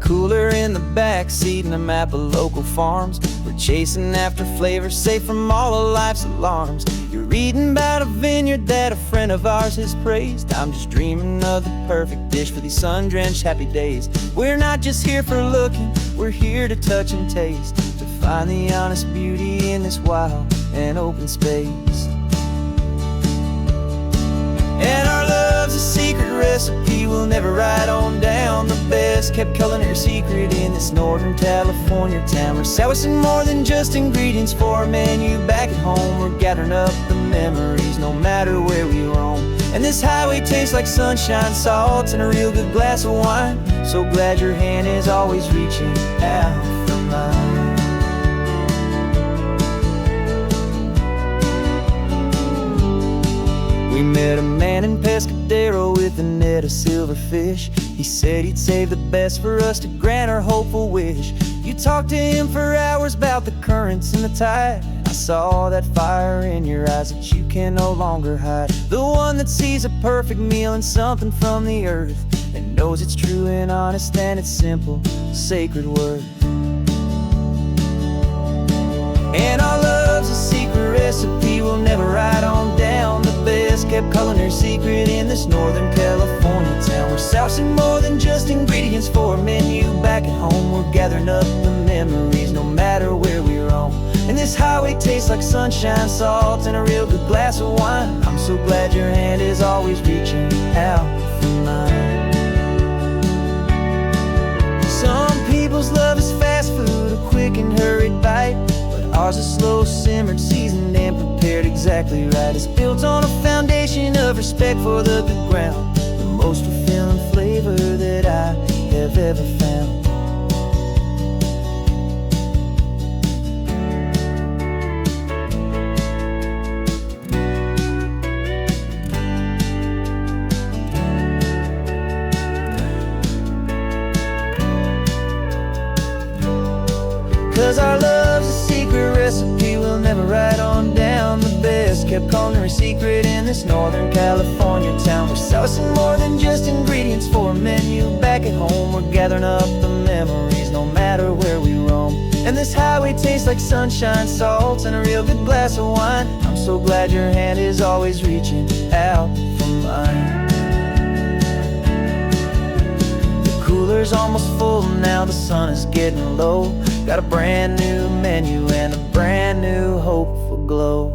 cooler in the back seat and a map of local farms. We're chasing after flavors safe from all of life's alarms. You're reading about a vineyard that a friend of ours has praised. I'm just dreaming of the perfect dish for these sun-drenched happy days. We're not just here for looking, we're here to touch and taste, to find the honest beauty in this wild and open space. And our love's a secret recipe we'll never write on down. The best kept culinary secret in this Northern California town. We're sourcing more than just ingredients for a menu back at home. We're gathering up the memories no matter where we roam. And this highway tastes like sunshine, salt, and a real good glass of wine. So glad your hand is always reaching out for mine. We met a man in Pescadero with a net of silverfish. He said he'd save the best for us to grant our hopeful wish. You talked to him for hours about the currents and the tide. I saw that fire in your eyes that you can no longer hide. The one that sees a perfect meal in something from the earth, and knows it's true and honest and it's simple, sacred worth. And our love's a secret recipe we'll never write on down. The best kept culinary secret in this Northern California town. We're sourcing more than just ingredients for a menu back at home. We're gathering up the memories no matter where we roam. And this highway tastes like sunshine, salt, and a real good glass of wine. I'm so glad your hand is always reaching out for mine. Some people's love is fast food, a quick and hurried bite. Ours is slow simmered, seasoned, and prepared exactly right. It's built on a foundation of respect for the good ground, the most fulfilling flavor that I have ever found. 'Cause our love's a secret recipe we'll never write on down. The best kept culinary secret in this Northern California town. We're sourcing more than just ingredients for a menu back at home. We're gathering up the memories no matter where we roam. And this highway tastes like sunshine, salt, and a real good glass of wine. I'm so glad your hand is always reaching out for mine. The cooler's almost full now, the sun is getting low. Got a brand new menu and a brand new hopeful glow.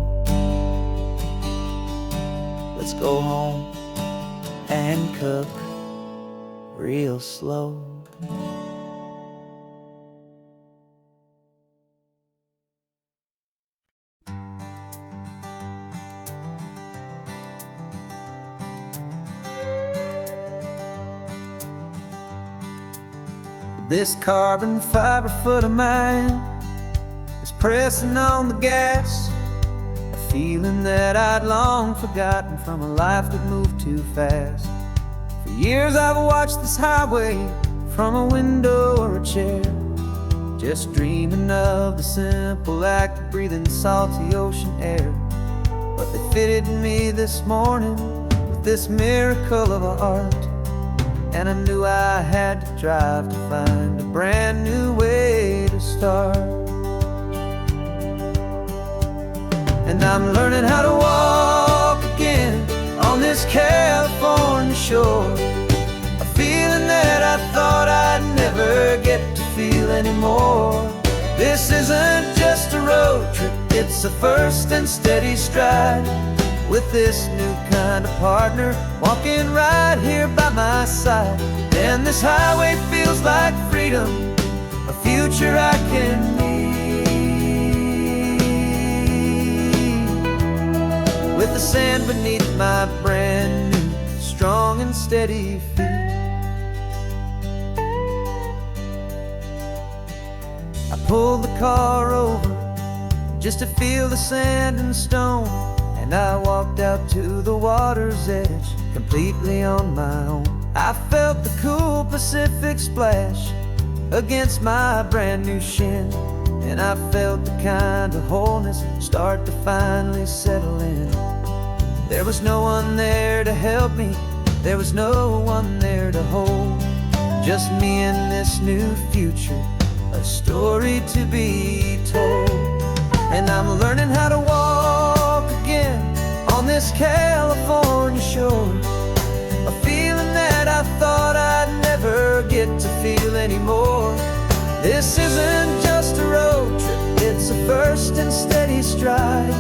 Let's go home and cook real slow. This carbon fiber foot of mine is pressing on the gas, a feeling that I'd long forgotten from a life that moved too fast. For years I've watched this highway from a window or a chair, just dreaming of the simple act of breathing salty ocean air. But they fitted me this morning with this miracle of art, and I knew I had to drive to find a brand new way to start. And I'm learning how to walk again on this California shore, a feeling that I thought I'd never get to feel anymore. This isn't just a road trip, it's a first and steady stride, with this new kind of partner walking right here by my side. And this highway feels like freedom, a future I can need, with the sand beneath my brand new strong and steady feet. I pulled the car over just to feel the sand and stone, and I walked out to the water's edge completely on my own. I felt the cool Pacific splash against my brand new shin, and I felt the kind of wholeness start to finally settle in. There was no one there to help me, there was no one there to hold, just me and this new future, a story to be told. And I'm learning how to walk again on this California shore, a feeling that I thought I'd never get to feel anymore. This isn't just a road trip, it's a first and steady stride,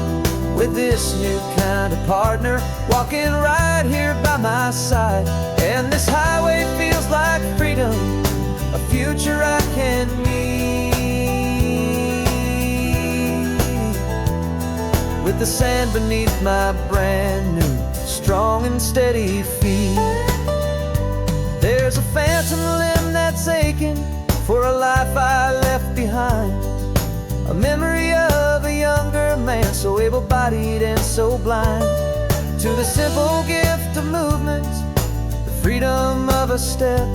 with this new kind of partner walking right here by my side. And this highway feels like freedom, a future I can meet, with the sand beneath my brand new, strong and steady feet. There's a phantom limb that's aching for a life I left behind, a memory of a younger man, so able-bodied and so blind, to the simple gift of movement, the freedom of a step,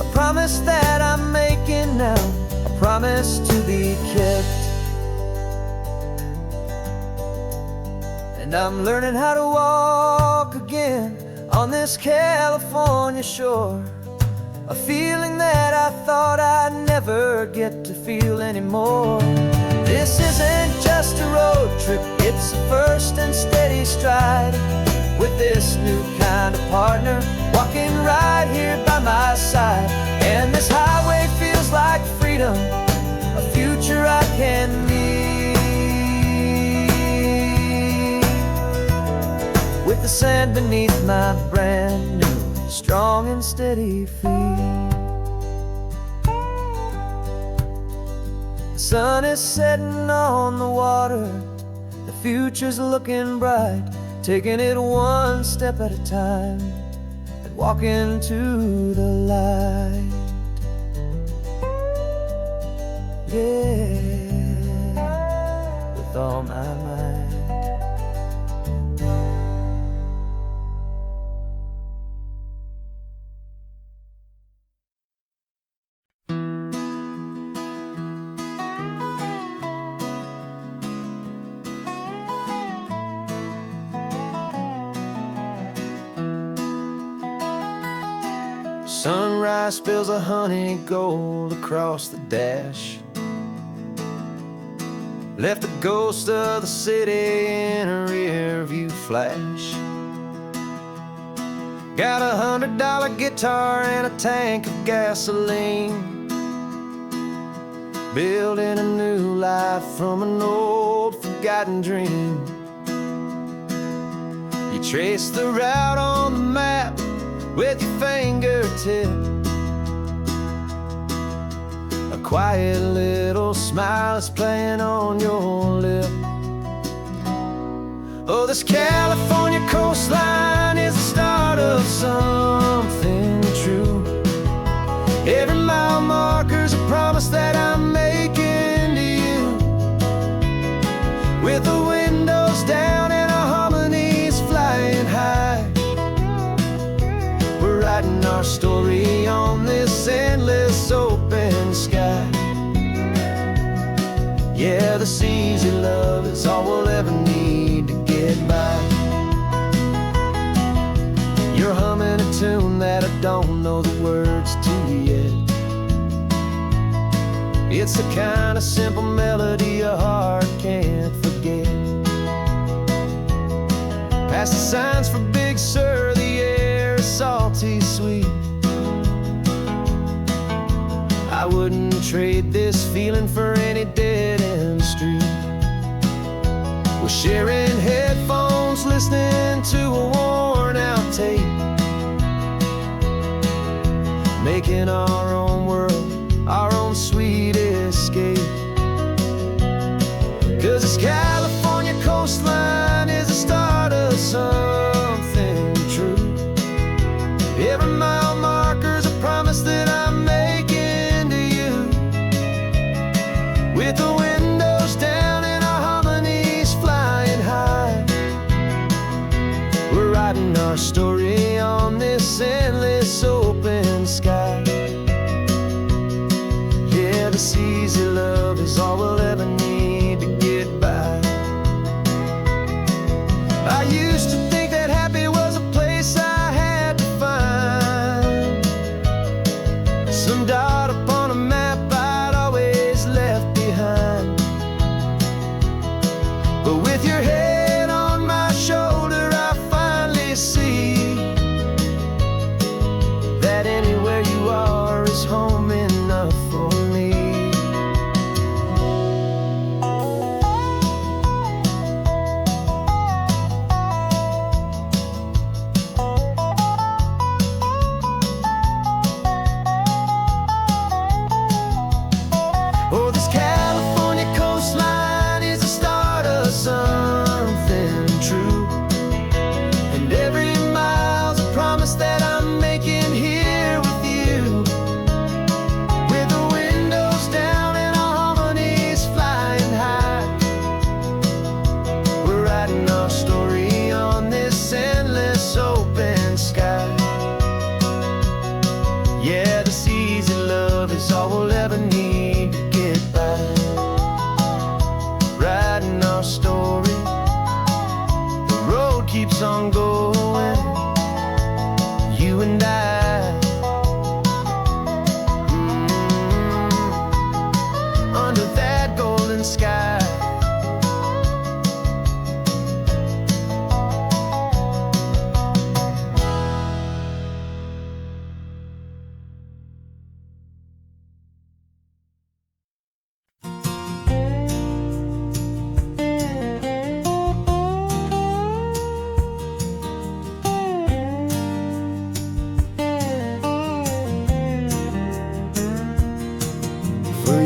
a promise that I'm making now, a promise to be kept. And I'm learning how to walk again on this California shore, a feeling that I thought I'd never get to feel anymore. This isn't just a road trip, it's a first and steady stride, with this new kind of partner walking right here by my side. And this highway feels like freedom, a future I can meet, with the sand beneath my brand new, strong and steady feet. The sun is setting on the water, the future's looking bright, taking it one step at a time and walking to the light. Yeah, with all my might. Sunrise spills a honey gold across the dash, left the ghost of the city in a rear view flash. Got a $100 guitar and a tank of gasoline, building a new life from an old forgotten dream. You trace the route on the map with your fingertip, a quiet little smile is playing on your lip. Oh, this California coastline is the start of something true. Every mile marker's a promise that I'm making to you, with the windows down and our harmonies flying high. We're writing our story on this endless open sky. Yeah, this easy love is all we'll ever need to get by. You're humming a tune that I don't know the words to yet. It's the kind of simple melody a heart can't forget. Past the signs for Big Sur, the air is salty sweet. I wouldn't trade this feeling for any dead-end street. We're sharing headphones, listening to a worn-out tape, making our own world, our own sweet escape. 'Cause this California coastline is the start of something true. Every mile marker's a promise that I'm making to you, with the windows down and our harmonies flying high. We're writing our story on this endless open sky. Yeah, this easy love is all we'll ever need to get by. I used to think that happy was a place I had to find,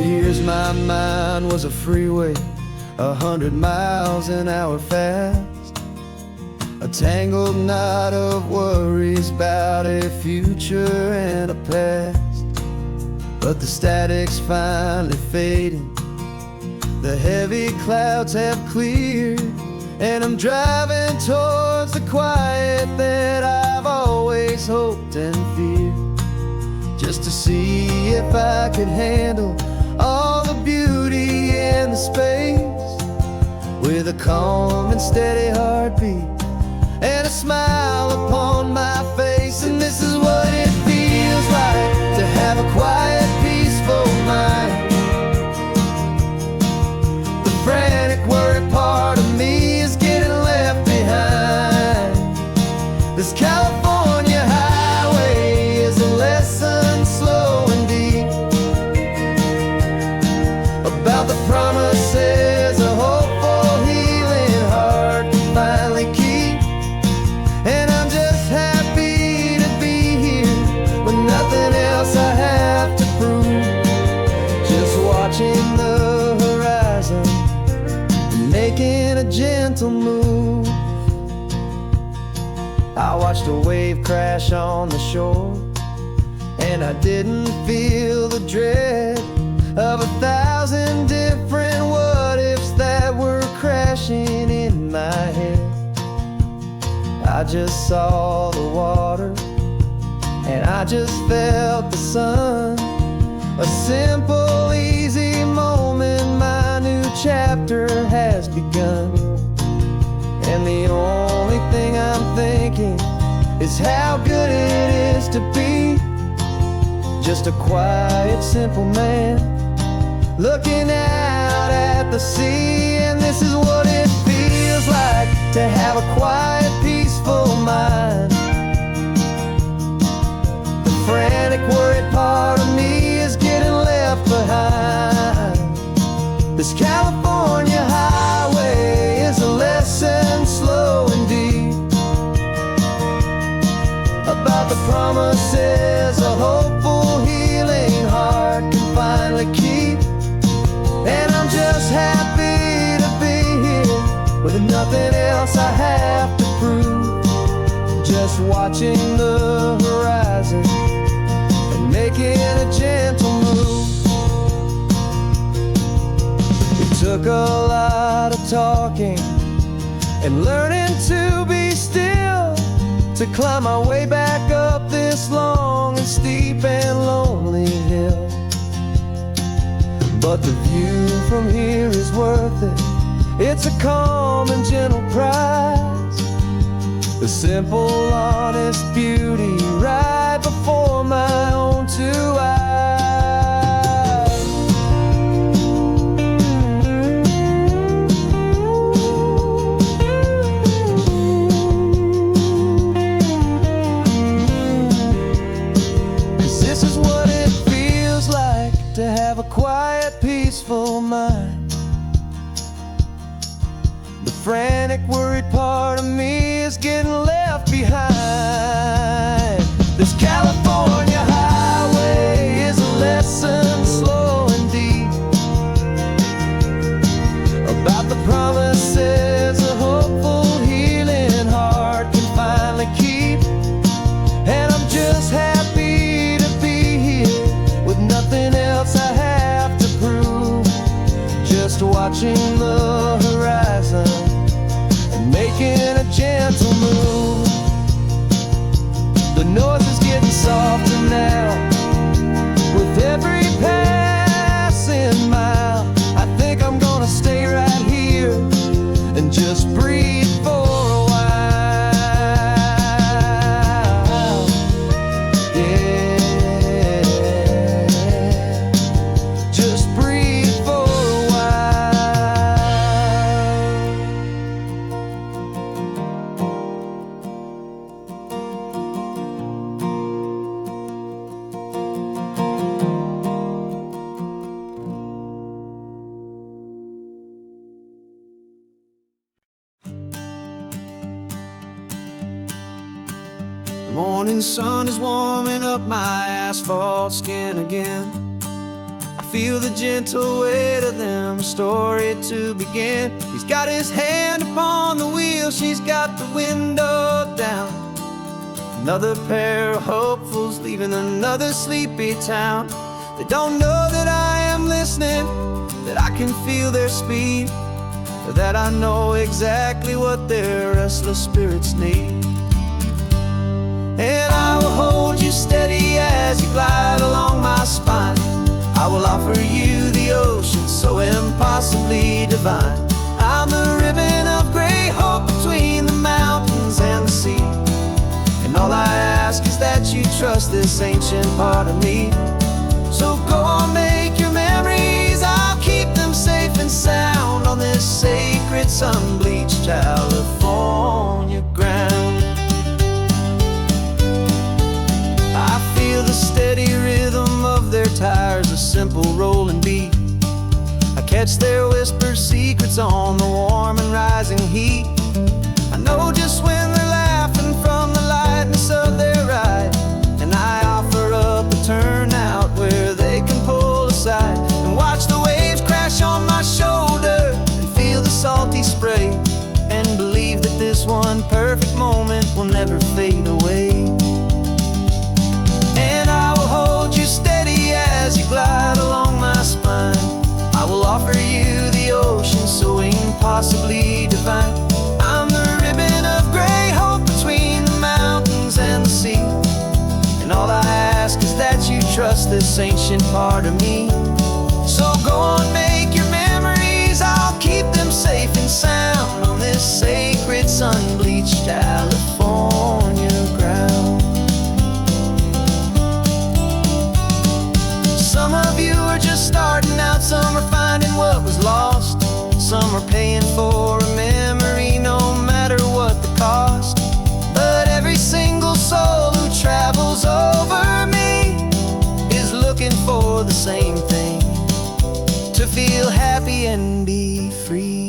years my mind was a freeway, 100 miles an hour fast, a tangled knot of worries about a future and a past. But the static's finally fading, the heavy clouds have cleared, and I'm driving towards the quiet that I've always hoped and feared, just to see if I could handle all the beauty and the space, with a calm and steady heartbeat and a smile upon my face. And this is what it feels like to have a quiet, peaceful mind. The frantic, worried part of me is getting left behind. This California highway is a lesson slow and deep about the promises a hopeful, healing heart can finally keep. And I'm just happy to be here with nothing else I have to prove, just watching the horizon and making a gentle move. I watched a wave crash on the shore, and I didn't feel the dread of 1,000 different what-ifs that were crashing in my head. I just saw the water, and I just felt the sun. A simple, easy moment, my new chapter has begun. And the only thing I'm thinking is how good it is to be just a quiet, simple man looking out at the sea. And this is what it feels like to have a quiet, peaceful mind. The frantic, worried part of me is getting left behind. This California highway is a lesson slow and deep about the promises a hopeful, healing heart can finally keep. And I'm just happy to be here with nothing else I have to prove, just watching the horizon and making a gentle move. It took a lot of talking and learning to be still to climb my way back up this long and steep and lonely hill. But the view from here is worth it. It's a calm and gentle prize, the simple, honest beauty right before my own two eyes. This is what it feels like to have a quiet, peaceful mind. The frantic, worried part of me is getting left behind. This California highway is a lesson slow and deep about the promises a hopeful, healing heart can finally keep. And I'm just happy to be here with nothing else I have to prove, just watching the horizon and making a gentle move. The noise is getting softer now with every passing mile. I think I'm gonna stay right here and just breathe for a while. Yeah, just breathe for a while. The morning sun is warming up my asphalt skin again. I feel the gentle weight of them, a story to begin. He's got his hand upon the wheel, she's got the window down. Another pair of hopefuls leaving another sleepy town. They don't know that I am listening, that I can feel their speed, or that I know exactly what their restless spirits need. And I will hold you steady as you glide along my spine. I will offer you the ocean so impossibly divine. I'm the ribbon of gray hope between the mountains and the sea. And all I ask is that you trust this ancient part of me. So go on, make your memories, I'll keep them safe and sound on this sacred sun-bleached California ground. I feel the steady rhythm of their tires, a simple rolling beat. I catch their whispered secrets on the warm and rising heat. I know just when they're laughing from the lightness of their ride, and I offer up a turnout where they can pull aside and watch the waves crash on my shoulder and feel the salty spray, and believe that this one perfect moment will never fade away. And I will hold you steady as you glide along my spine. I will offer you the ocean so impossibly divine. I'm the ribbon of gray hope between the mountains and the sea. And all I ask is that you trust this ancient part of me. So go on, make your memories, I'll keep them safe and sound on this sacred sun-bleached California ground. Some of you are just starting out, some are finding what was lost, some are paying for a memory no matter what the cost. But every single soul who travels over me is looking for the same thing, to feel happy and be free.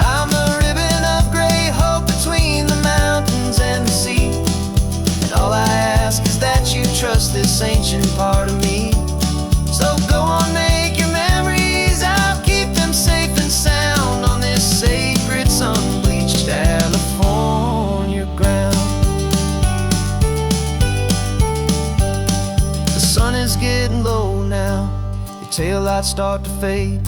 I'm the ribbon of gray hope between the mountains and the sea. And all I ask is that you trust this ancient part of me. So go on, make your memories, I'll keep them safe and sound on this sacred sun-bleached California ground. The sun is getting low now, your taillights start to fade.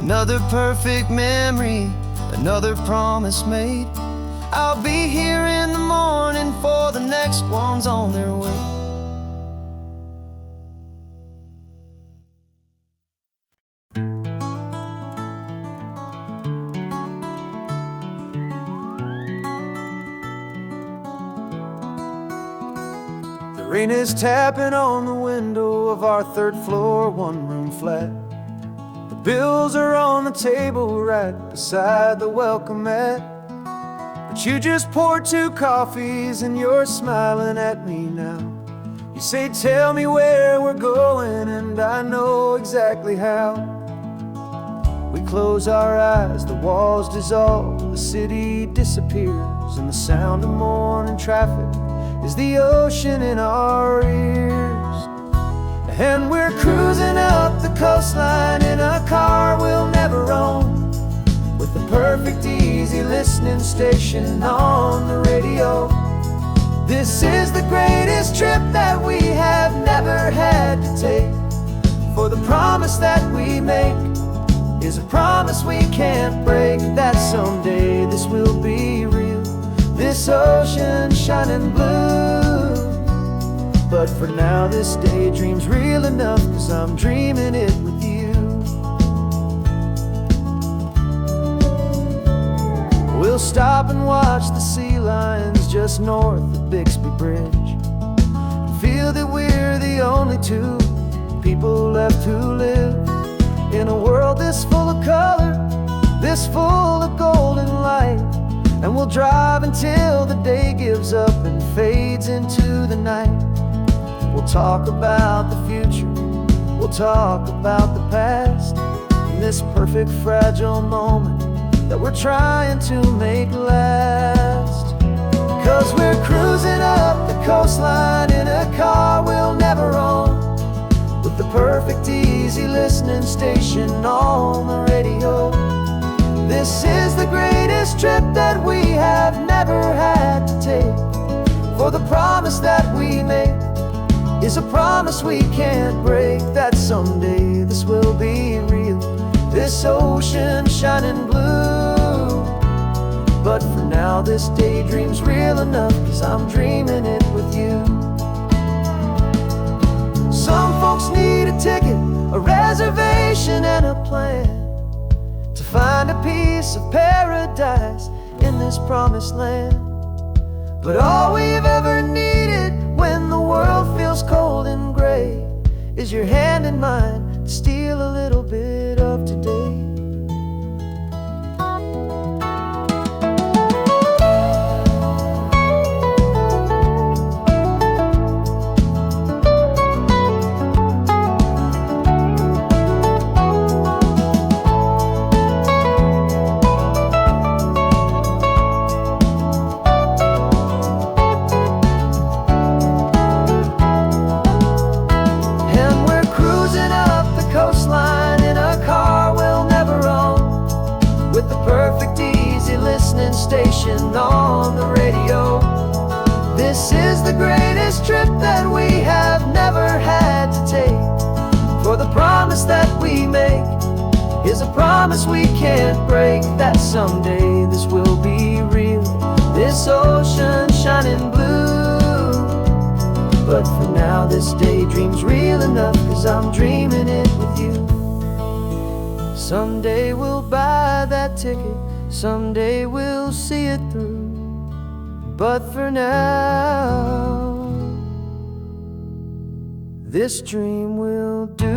Another perfect memory, another promise made. I'll be here in the morning for the next ones on their way. The rain is tapping on the window of our third floor, one-room flat. Bills are on the table right beside the welcome mat. But you just poured 2 coffees and you're smiling at me now. You say, tell me where we're going, and I know exactly how. We close our eyes, the walls dissolve, the city disappears, and the sound of morning traffic is the ocean in our ears. And we're cruising up the coastline in a car we'll never own, with the perfect easy listening station on the radio. This is the greatest trip that we have never had to take, for the promise that we make is a promise we can't break, that someday this will be real, this ocean shining blue. But for now this daydream's real enough, 'cause I'm dreaming it with you. We'll stop and watch the sea lions just north of Bixby Bridge, and feel that we're the only 2 people left who live in a world this full of color, this full of golden light. And we'll drive until the day gives up and fades into the night. We'll talk about the future, we'll talk about the past, in this perfect fragile moment that we're trying to make last. 'Cause we're cruising up the coastline in a car we'll never own, with the perfect easy listening station on the radio. This is the greatest trip that we have never had to take, for the promise that we make is a promise we can't break, that someday this will be real, this ocean shining blue. But for now this daydream's real enough, 'cause I'm dreaming it with you. Some folks need a ticket, a reservation and a plan, to find a piece of paradise in this promised land. But all we've ever needed when the world feels cold and gray is your hand in mine to steal a little bit of today. Station on the radio. This is the greatest trip that we have never had to take, for the promise that we make is a promise we can't break, that someday this will be real, this ocean shining blue. But for now this daydream's real enough, 'cause I'm dreaming it with you. Someday we'll buy that ticket, someday we'll see it through, but for now this dream will do.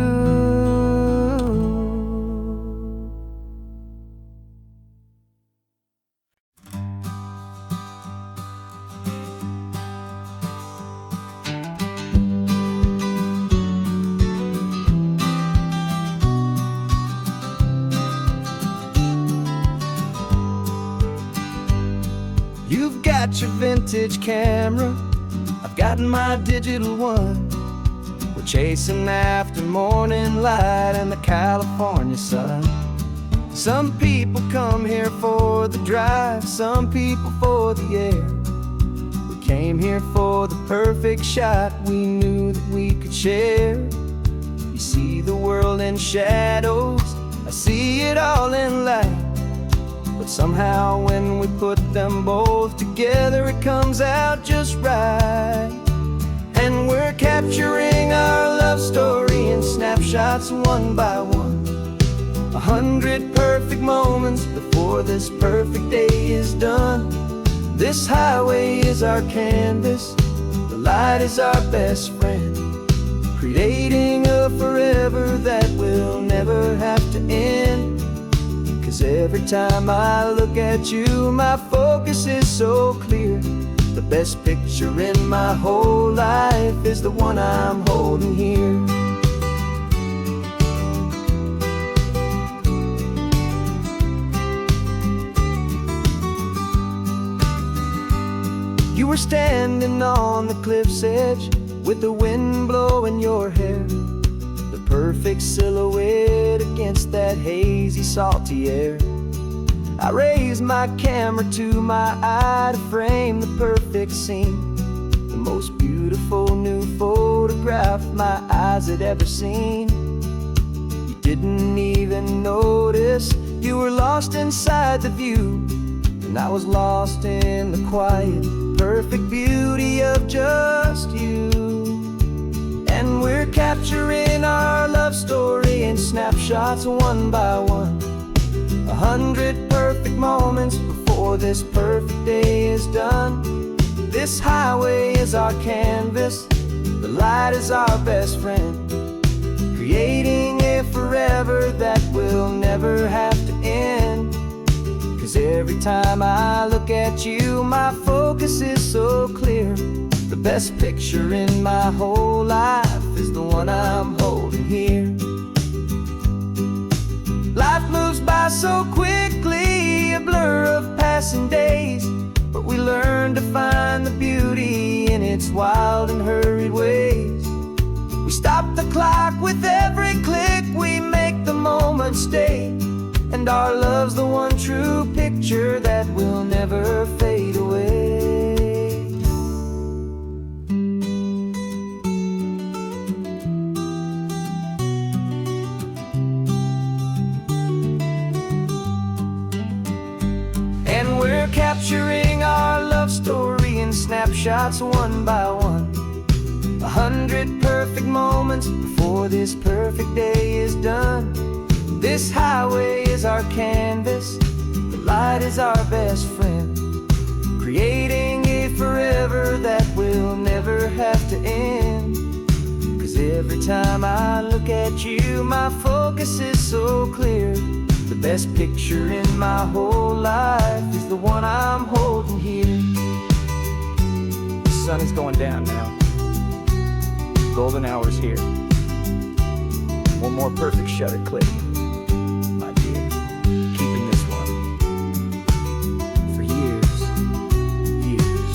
You've got your vintage camera, I've got my digital one. We're chasing after morning light and the California sun. Some people come here for the drive, some people for the air. We came here for the perfect shot we knew that we could share. You see the world in shadows, I see it all in light. But somehow when we put them both together, it comes out just right. And we're capturing our love story in snapshots one by one, 100 perfect moments before this perfect day is done. This highway is our canvas, the light is our best friend, creating a forever that will never have to end. 'Cause every time I look at you, my focus is so clear. The best picture in my whole life is the one I'm holding here. You were standing on the cliff's edge with the wind blowing your hair, the perfect silhouette against that hazy, salty air. I raised my camera to my eye to frame the perfect scene, the most beautiful new photograph my eyes had ever seen. You didn't even notice you were lost inside the view, and I was lost in the quiet, perfect beauty of just you. And we're capturing our love story in snapshots one by one, 100 perfect moments before this perfect day is done. This highway is our canvas, the light is our best friend, creating a forever that will never have to end. 'Cause every time I look at you, my focus is so clear. The best picture in my whole life is the one I'm holding here. Life moves by so quickly, a blur of passing days, but we learn to find the beauty in its wild and hurried ways. We stop the clock with every click, we make the moment stay, and our love's the one true picture that will never fade away. And we're capturing our love story in snapshots one by one. 100 perfect moments before this perfect day is done. This highway is our canvas, the light is our best friend, creating a forever that will never have to end. 'Cause every time I look at you, my focus is so clear. The best picture in my whole life is the one I'm holding here. The sun is going down now. Golden hour's here. One more perfect shutter click, my dear. Keeping this one for years, years.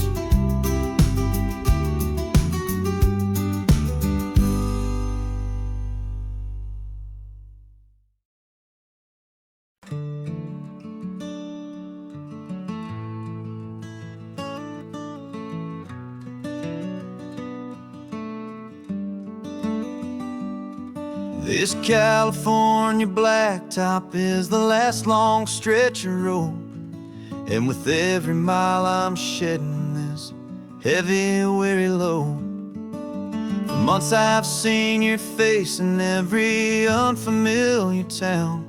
This California blacktop is the last long stretch of road, and with every mile I'm shedding this heavy, weary load. For months I've seen your face in every unfamiliar town,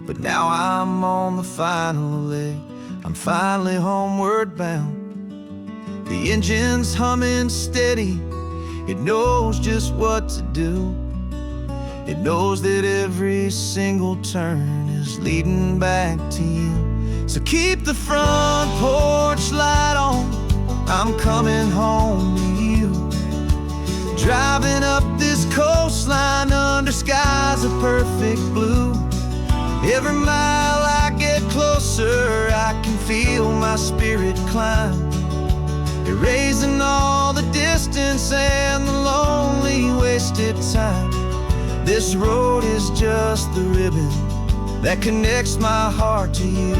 but now I'm on the final leg, I'm finally homeward bound. The engine's humming steady, it knows just what to do. It knows that every single turn is leading back to you. So keep the front porch light on, I'm coming home to you. Driving up this coastline under skies of perfect blue. Every mile I get closer, I can feel my spirit climb, erasing all the distance and the lonely wasted time. This road is just the ribbon that connects my heart to you,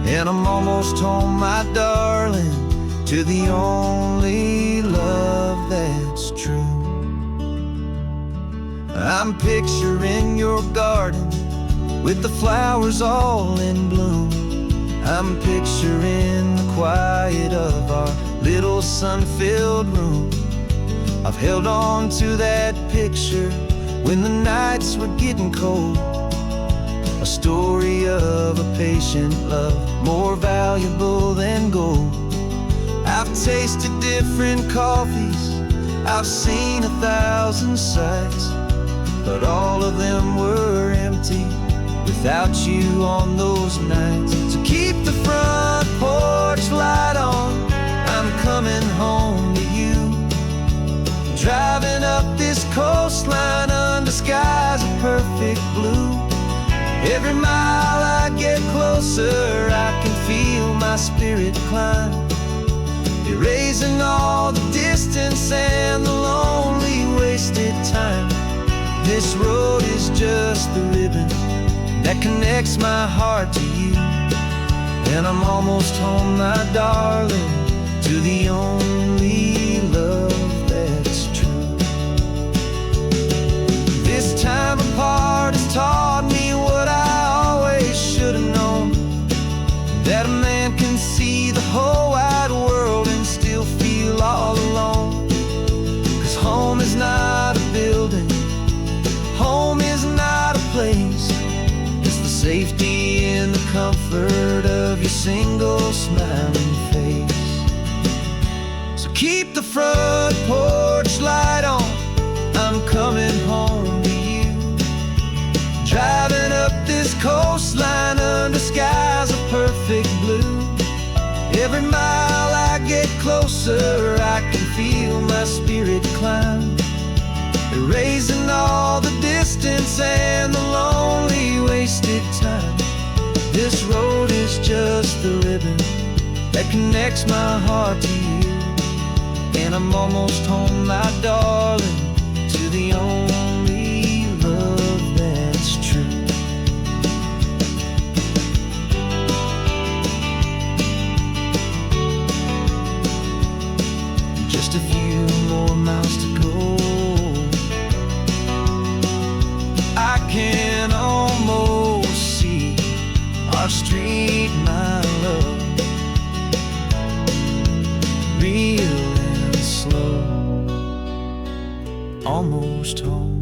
and I'm almost home, my darling, to the only love that's true. I'm picturing your garden with the flowers all in bloom. I'm picturing the quiet of our little sun-filled room. I've held on to that picture when the nights were getting cold, a story of a patient love, more valuable than gold. I've tasted different coffees, I've seen 1,000 sights, but all of them were empty without you on those nights. So keep the front porch light on, I'm coming home to you. Driving up this coastline under skies of perfect blue. Every mile I get closer, I can feel my spirit climb, erasing all the distance and the lonely wasted time. This road is just the ribbon that connects my heart to you, and I'm almost home, my darling, to the only love that's true. This time apart has taught me what I always should have known, that a man can see the whole wide world and still feel all alone. 'Cause home is not a building, home is not a place, it's the safety and the comfort of your single smiling face. So keep the front porch light on, I'm coming home to you. Driving up this coastline under skies of perfect blue. Every mile I get closer, I can feel my spirit climb, erasing all the distance and the lonely wasted time. This road is just the ribbon that connects my heart to you, and I'm almost home, my darling, to the only love that's true. Just a few more miles to go, I can almost see our street, my love, real and slow, almost home.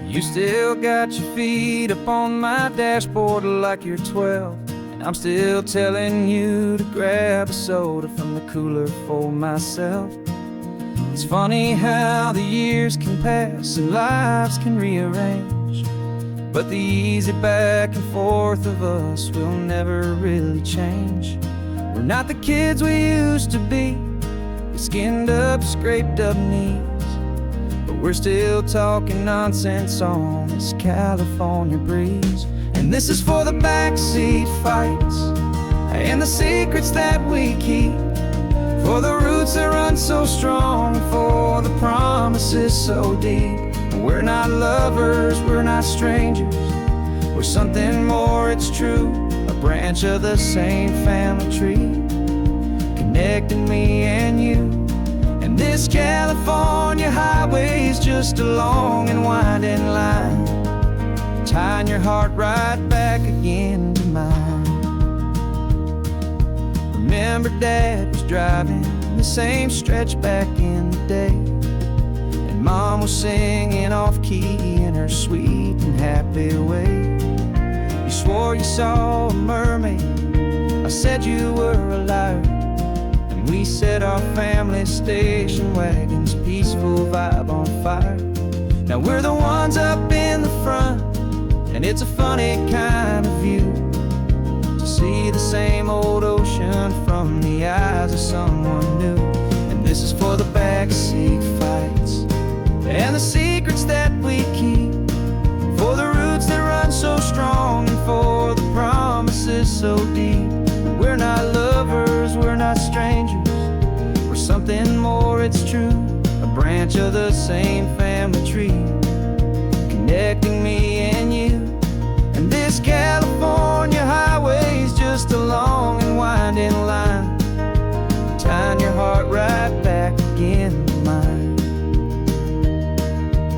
You still got your feet up on my dashboard like you're 12, and I'm still telling you to grab a soda from the cooler for myself. It's funny how the years can pass and lives can rearrange, but the easy back and forth of us will never really change. We're not the kids we used to be, with skinned up, scraped up knees, but we're still talking nonsense on this California breeze. And this is for the backseat fights and the secrets that we keep, for the roots that run so strong, for the promises so deep. We're not lovers, we're not strangers, we're something more, it's true, a branch of the same family tree, connecting me and you. And this California highway is just a long and winding line, tying your heart right back again to mine. Remember Dad was driving the same stretch back in the day, and Mom was singing off-key in her sweet and happy way. You swore you saw a mermaid, I said you were a liar, and we set our family station wagon's peaceful vibe on fire. Now we're the ones up in the front, and it's a funny kind of view to see the same old ocean from the eyes of someone new. And this is for the backseat fights and the secrets that we keep, for the roots that run so strong and for the promises so deep. We're not lovers, we're not strangers, we're something more, it's true, a branch of the same family tree, connecting me and you. And this California highway is just a long and winding line, tying your heart right back again to mine.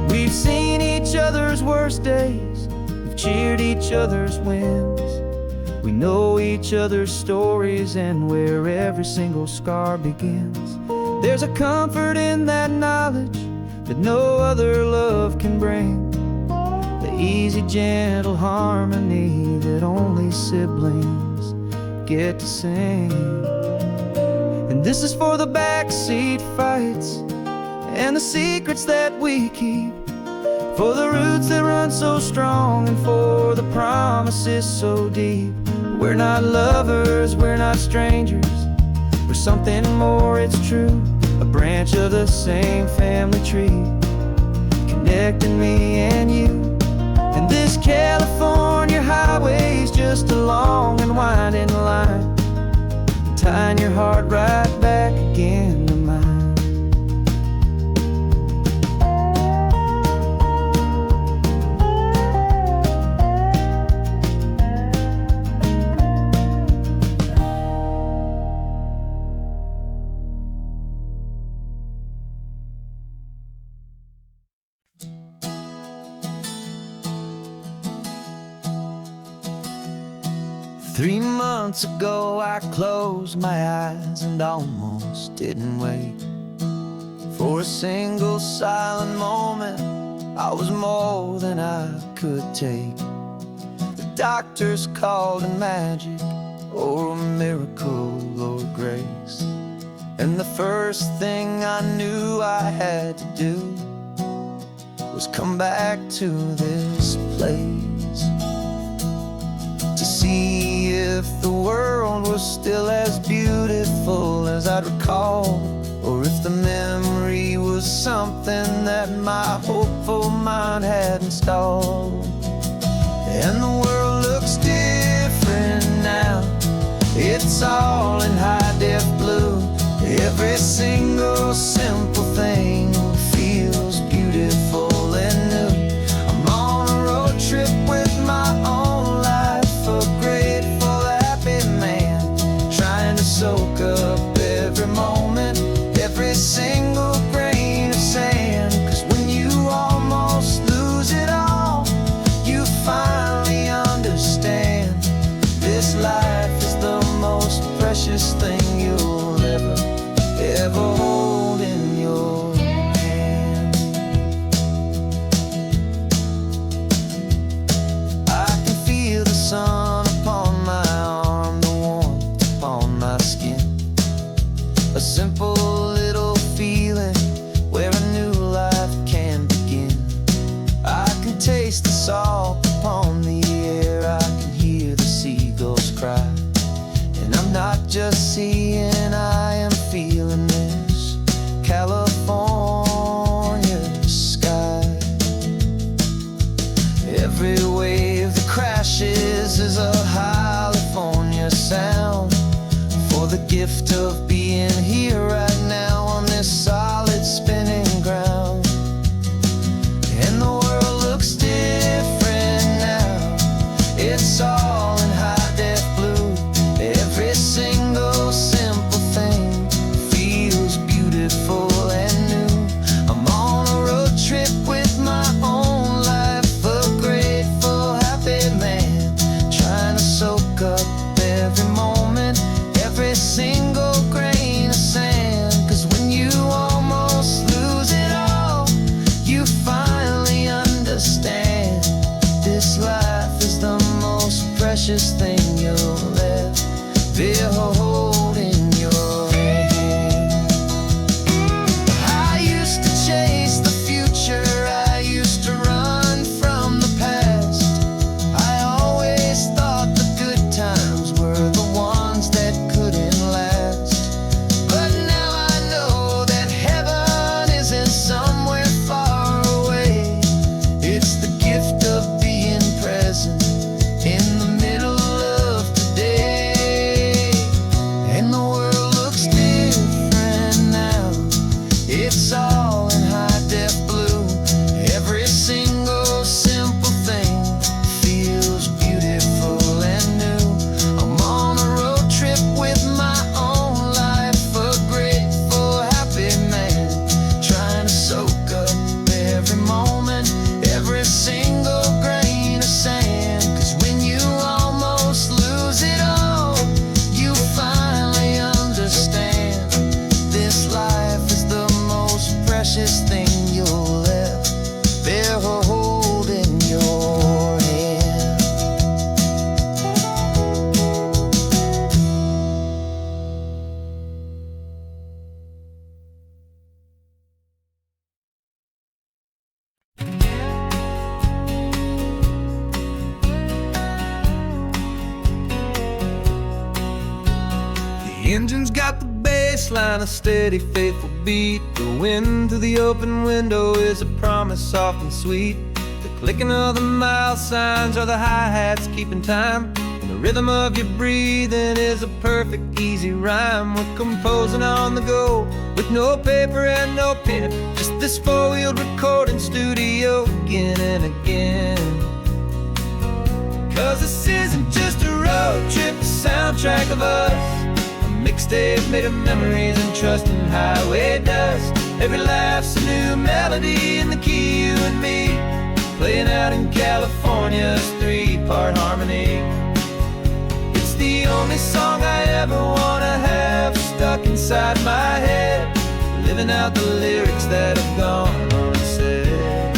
We've seen each other's worst days, we've cheered each other's wins, we know each other's stories and where every single scar begins. There's a comfort in that knowledge that no other love can bring, the easy, gentle harmony that only siblings get to sing. And this is for the backseat fights and the secrets that we keep, for the roots that run so strong and for the promises so deep. We're not lovers, we're not strangers, we're something more, it's true, a branch of the same family tree, connecting me and you. And this California highway is just a long and winding line, tying your heart right back again to mine. Three months ago I closed my eyes and almost didn't wait for a single silent moment. I was more than I could take. The doctors called it magic, or a miracle, or grace. And the first thing I knew I had to do was come back to this place, to see if the world was still as beautiful as I'd recall, or if the memory was something that my hopeful mind had installed. And the world looks different now, it's all in high-def blue. Every single simple thing feels beautiful and new. I'm on a road trip with my own life, a grateful, happy man, trying to soak up every moment, every single grain of sand. 'Cause when you almost lose it all, you finally understand this life is the most precious thing you'll ever hold in your hand. I can feel the sun upon my arm, the warmth upon my skin, a simple little feeling where a new life can begin. I can taste the salt upon the air, I can hear the seagulls cry, and I'm not just seeing, I am feeling this California sky. Every wave that crashes is a California sound, for the gift of being here right now on this solid spinning ground. And the world looks different now, it's all in high-def blue. Every single simple thing feels beautiful and new. I'm on a road trip with my own life, a grateful, happy man, trying to soak up every moment, every single grain of sand. 'Cause when you almost lose it all, you finally understand this life is the most precious thing you'll ever hold in your hand. I used to chase the future, I used to run from the past. I always thought the good times were the ones that couldn't last. But now I know that heaven isn't somewhere far away. It's the gift of being present in the middle of today. And the world looks different now, it's all in high-def blue. Every single simple thing feels beautiful and new. I'm on a road trip with my own life, a grateful, happy man, trying to soak up every moment, every single grain of sand. 'Cause when you almost lose it all, you finally understand this life is the most precious thing you'll ever hold in your hand. The engine's got the bass line, a steady, faithful beat. The wind through the open window is a promise, soft and sweet. The clicking of the mile signs are the hi-hats keeping time, and the rhythm of your breathing is a perfect, easy rhyme. We're composing on the go with no paper and no pen, just this four-wheeled recording studio again and again. 'Cause this isn't just a road trip, a soundtrack of us, a mixtape made of memories and trust in highway dust. Every laugh's a new melody in the key, you and me, playing out in California's three-part harmony. It's the only song I ever wanna have stuck inside my head, living out the lyrics that have gone unsaid.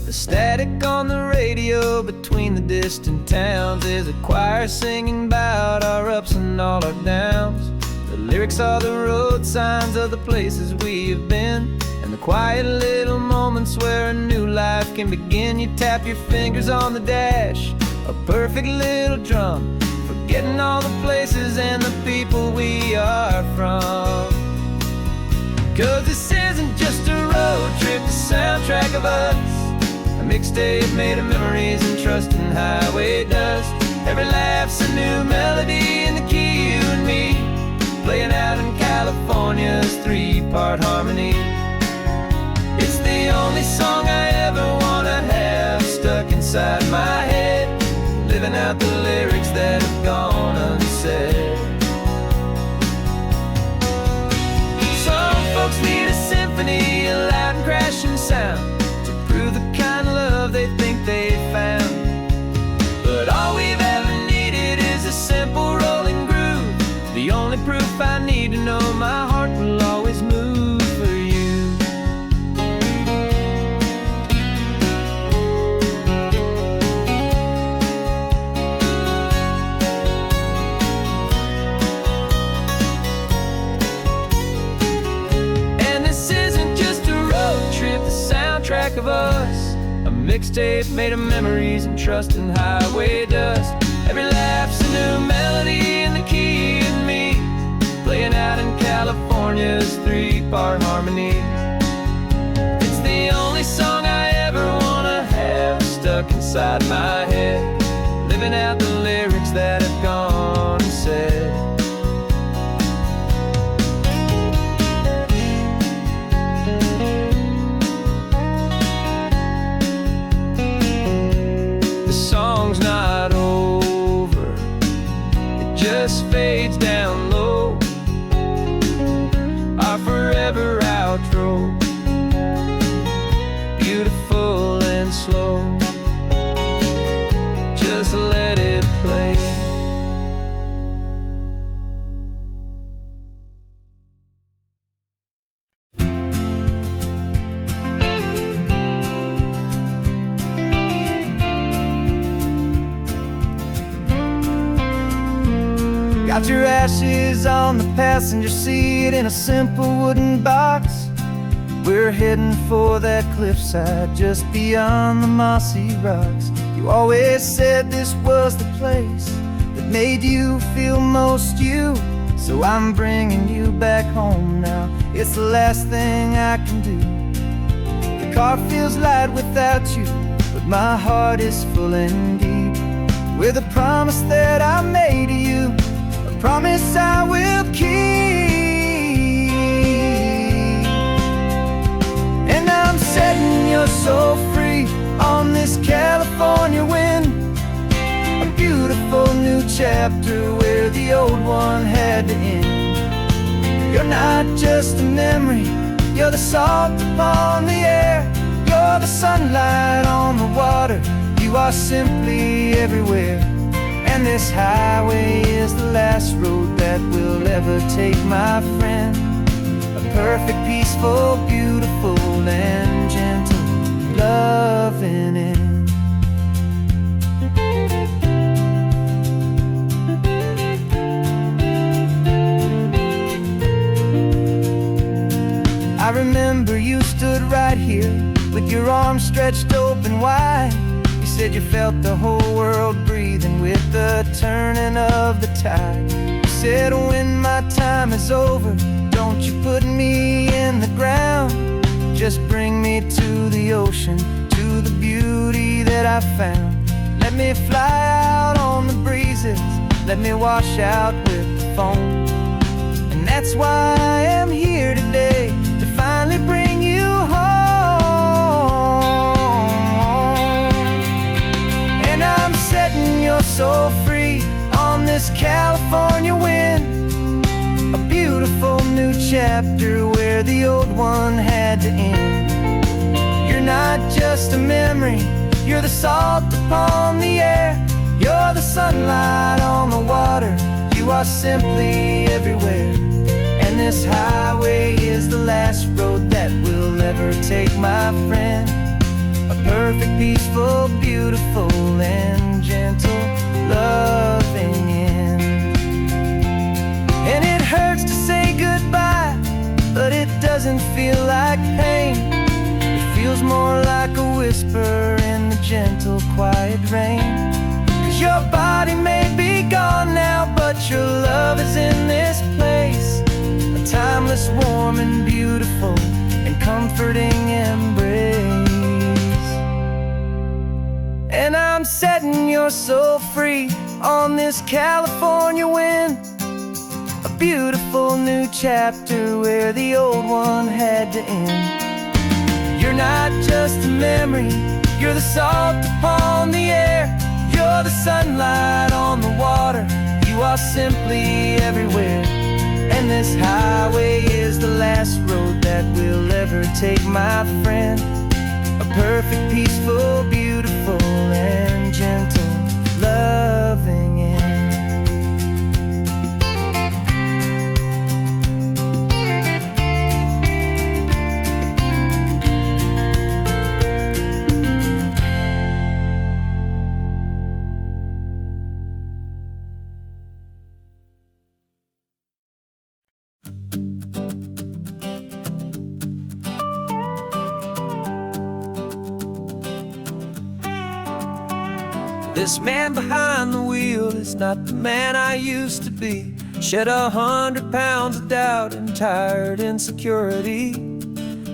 The Static on the radio between the distant towns. There's a choir singing about our ups and all our downs. The lyrics are the road signs of the places we have been, and the quiet little moments where a new life can begin. You tap your fingers on the dash, a perfect little drum, forgetting all the places and the people we are from. 'Cause this isn't just a road trip, the soundtrack of us, a mixtape made of memories and trust in highway dust. Every laugh's a new melody in the key, you and me, playing out in California's three-part harmony. It's the only song I ever wanna have stuck inside my head, living out the lyrics that have gone unsaid. Some folks need a symphony, a loud and crashing sound, to prove the kind of love they think they found. But all we've ever needed is a simple rolling groove, the only proof I need to know my heart will always move for you. And this isn't just a road trip, the soundtrack of us, a mixtape made of memories and trust in highway dust. Every laugh's a new melody in the key and me, playing out in California's three-part harmony. It's the only song I ever wanna have stuck inside my head, living out the lyrics that have gone unsaid. The song's not over, it just fades down low, our forever outro, beautiful and slow. Just let it play. Got your ashes on the passenger seat in a simple wooden box. We're heading for that cliffside just beyond the mossy rocks. You always said this was the place that made you feel most you, so I'm bringing you back home now. It's the last thing I can do. The car feels light without you, but my heart is full and deep with a promise that I made to you, promise I will keep. And I'm setting your soul free on this California wind, a beautiful new chapter where the old one had to end. You're not just a memory, you're the salt upon the air, you're the sunlight on the water, you are simply everywhere. And this highway is the last road that we'll ever take, my friend. A perfect, peaceful, beautiful, and gentle loving end. I remember you stood right here with your arms stretched open wide. You said you felt the whole world breathing with the turning of the tide. You said when my time is over, don't you put me in the ground, just bring me to the ocean, to the beauty that I found. Let me fly out on the breezes, let me wash out with the foam. And that's why I am here today, to finally bring you home. Setting your soul free on this California wind, a beautiful new chapter where the old one had to end. You're not just a memory, you're the salt upon the air, you're the sunlight on the water, you are simply everywhere. And this highway is the last road that we'll ever take, my friend. A perfect, peaceful, beautiful, and gentle, loving end. And it hurts to say goodbye, but it doesn't feel like pain. It feels more like a whisper in the gentle, quiet rain. 'Cause your body may be gone now, but your love is in this place, a timeless, warm, and beautiful, and comforting embrace. And I'm setting your soul free on this California wind, a beautiful new chapter where the old one had to end. You're not just a memory, you're the salt upon the air, you're the sunlight on the water, you are simply everywhere. And this highway is the last road that we'll ever take, my friend. A perfect, peaceful, beautiful, and gentle, loving end. This man behind the wheel is not the man I used to be. Shed 100 pounds of doubt and tired insecurity.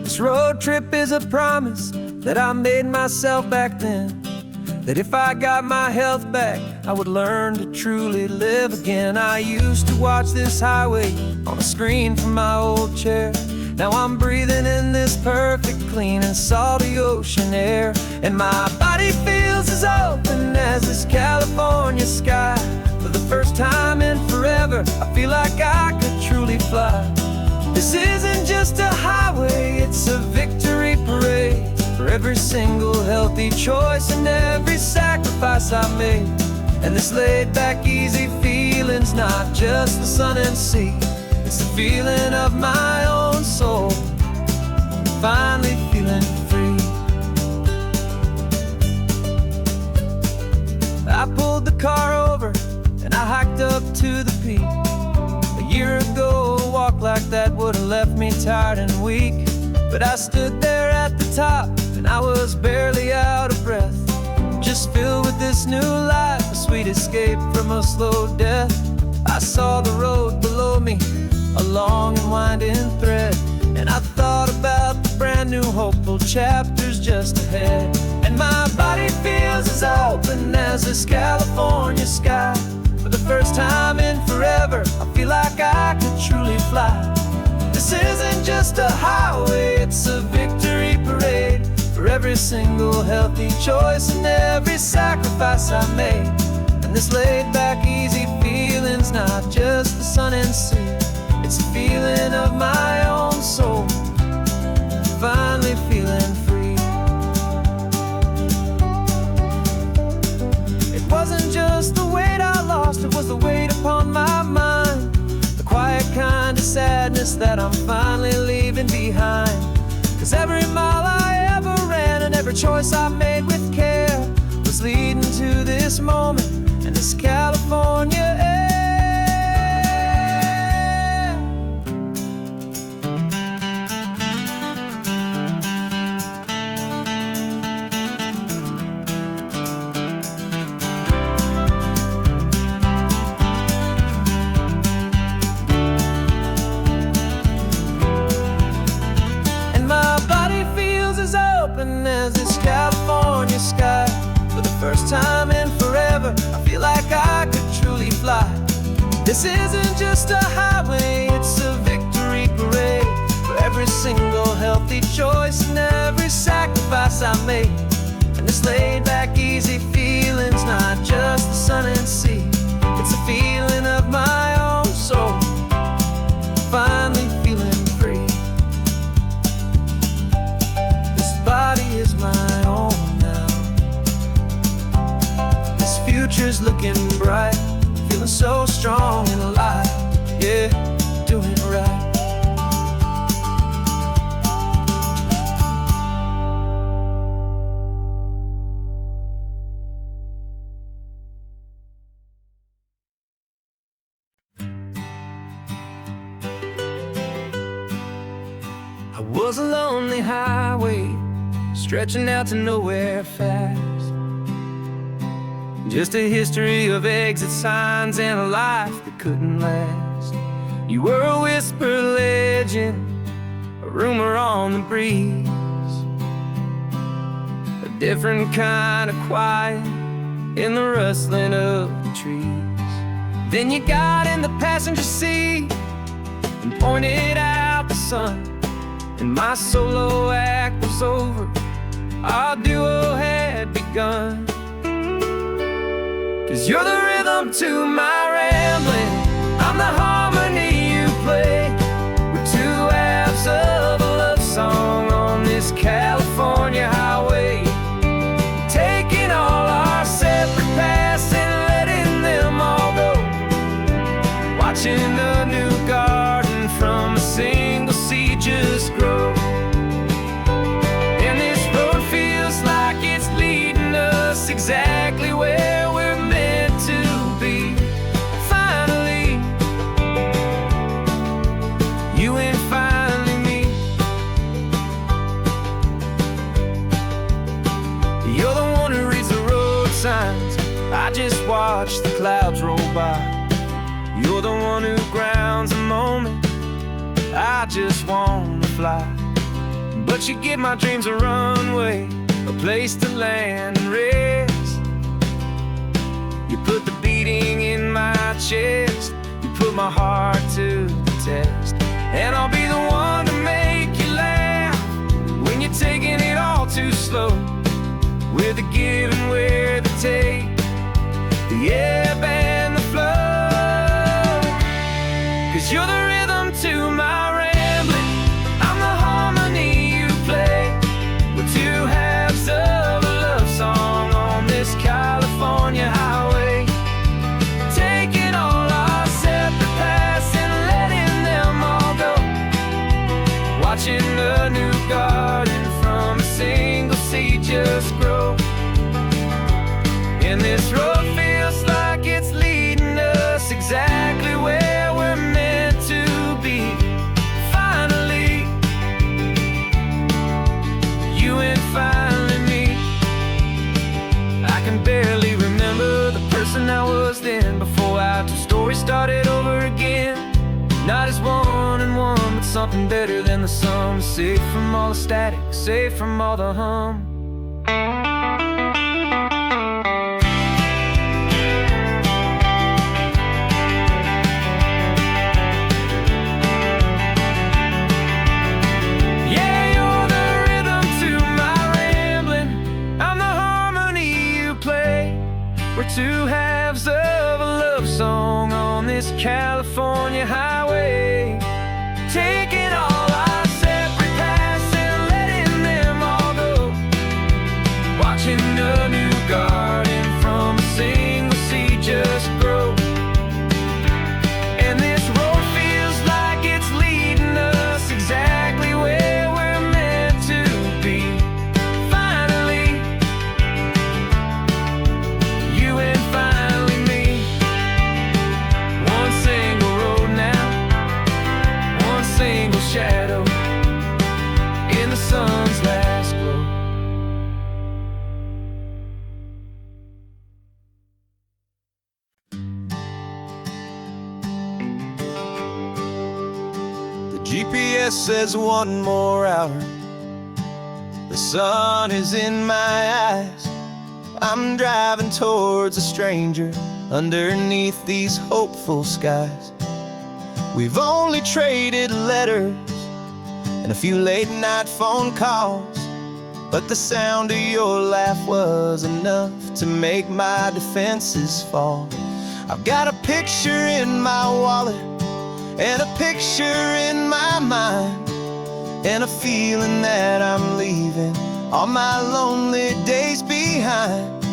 This road trip is a promise that I made myself back then, that if I got my health back, I would learn to truly live again. I used to watch this highway on a screen from my old chair. Now I'm breathing in this perfect, clean, and salty ocean air. And my body feels as open as this California sky. For the first time in forever, I feel like I could truly fly. This isn't just a highway, it's a victory parade for every single healthy choice and every sacrifice I made. And this laid-back, easy feeling's not just the sun and sea, it's the feeling of my own soul, finally feeling free. I pulled the car over and I hiked up to the peak. A year ago, a walk like that would have left me tired and weak. But I stood there at the top and I was barely out of breath, just filled with this new life, a sweet escape from a slow death. I saw the road below me, a long and winding thread, and I thought about the brand new hopeful chapters just ahead. And my body feels as open as this California sky. For the first time in forever, I feel like I could truly fly. This isn't just a highway, it's a victory parade for every single healthy choice and every sacrifice I made. And this laid-back, easy feeling's not just the sun and sea, it's a feeling of my own soul, finally feeling free. It wasn't just the weight I lost, it was the weight upon my mind, the quiet kind of sadness that I'm finally leaving behind. 'Cause every mile I ever ran and every choice I made with care was leading to this moment and this California air. As this California sky, for the first time in forever, I feel like I could truly fly. This isn't just a highway, it's a victory parade for every single healthy choice and every sacrifice I made. And this laid-back, easy feeling's not just the sun and sea, it's a feeling of my own soul, finally feeling free. Body is my own now. This future's looking bright, feeling so strong and alive. Yeah, doing it right. was a lonely highway stretching out to nowhere fast. Just a history of exit signs and a life that couldn't last. You were a whisper legend, a rumor on the breeze, a different kind of quiet in the rustling of the trees. Then you got in the passenger seat and pointed out the sun, and my solo act was over, our duo had begun. 'Cause you're the rhythm to my rambling, I'm the harmony you play. We're two halves of a love song on this California highway, taking all our separate paths and letting them all go, watching a new garden from a single seed just grow. And this road feels like it's leading us exactly where we're meant to be. Finally, you and finally me. You're the one who reads the road signs, I just watch the clouds roll by. You're the one who grounds the moment, I just wanna fly. But you give my dreams a runway, a place to land and rest. You put the beating in my chest, you put my heart to the test. And I'll be the one to make you laugh when you're taking it all too slow. We're the give and we're the take, the ebb and the flow. 'Cause you're the rhythm to my rambling, I'm the harmony you play. We're two halves of a love song on this California highway, taking all our separate paths and letting them all go, watching a new garden from a single seed just grow. And this road feels like it's leading us exactly where we're meant to be. Finally, you and finally me. I can barely remember the person I was then, before our two stories started over again. Not as one and one, but something better than the sum. Safe from all the static, safe from all the hum. We're two halves of a love song on this California highway, taking all our separate paths and letting them all go, watching a new garden from a single seed just grow. And this road feels like it's leading us exactly where we're meant to be. Finally, you and finally me. One single road now, one single shadow in the sun's last glow. The GPS says one more hour, the sun is in my eyes. I'm driving towards a stranger underneath these hopeful skies. We've only traded letters and a few late night phone calls, but the sound of your laugh was enough to make my defenses fall. I've got a picture in my wallet and a picture in my mind, and a feeling that I'm leaving all my lonely days behind.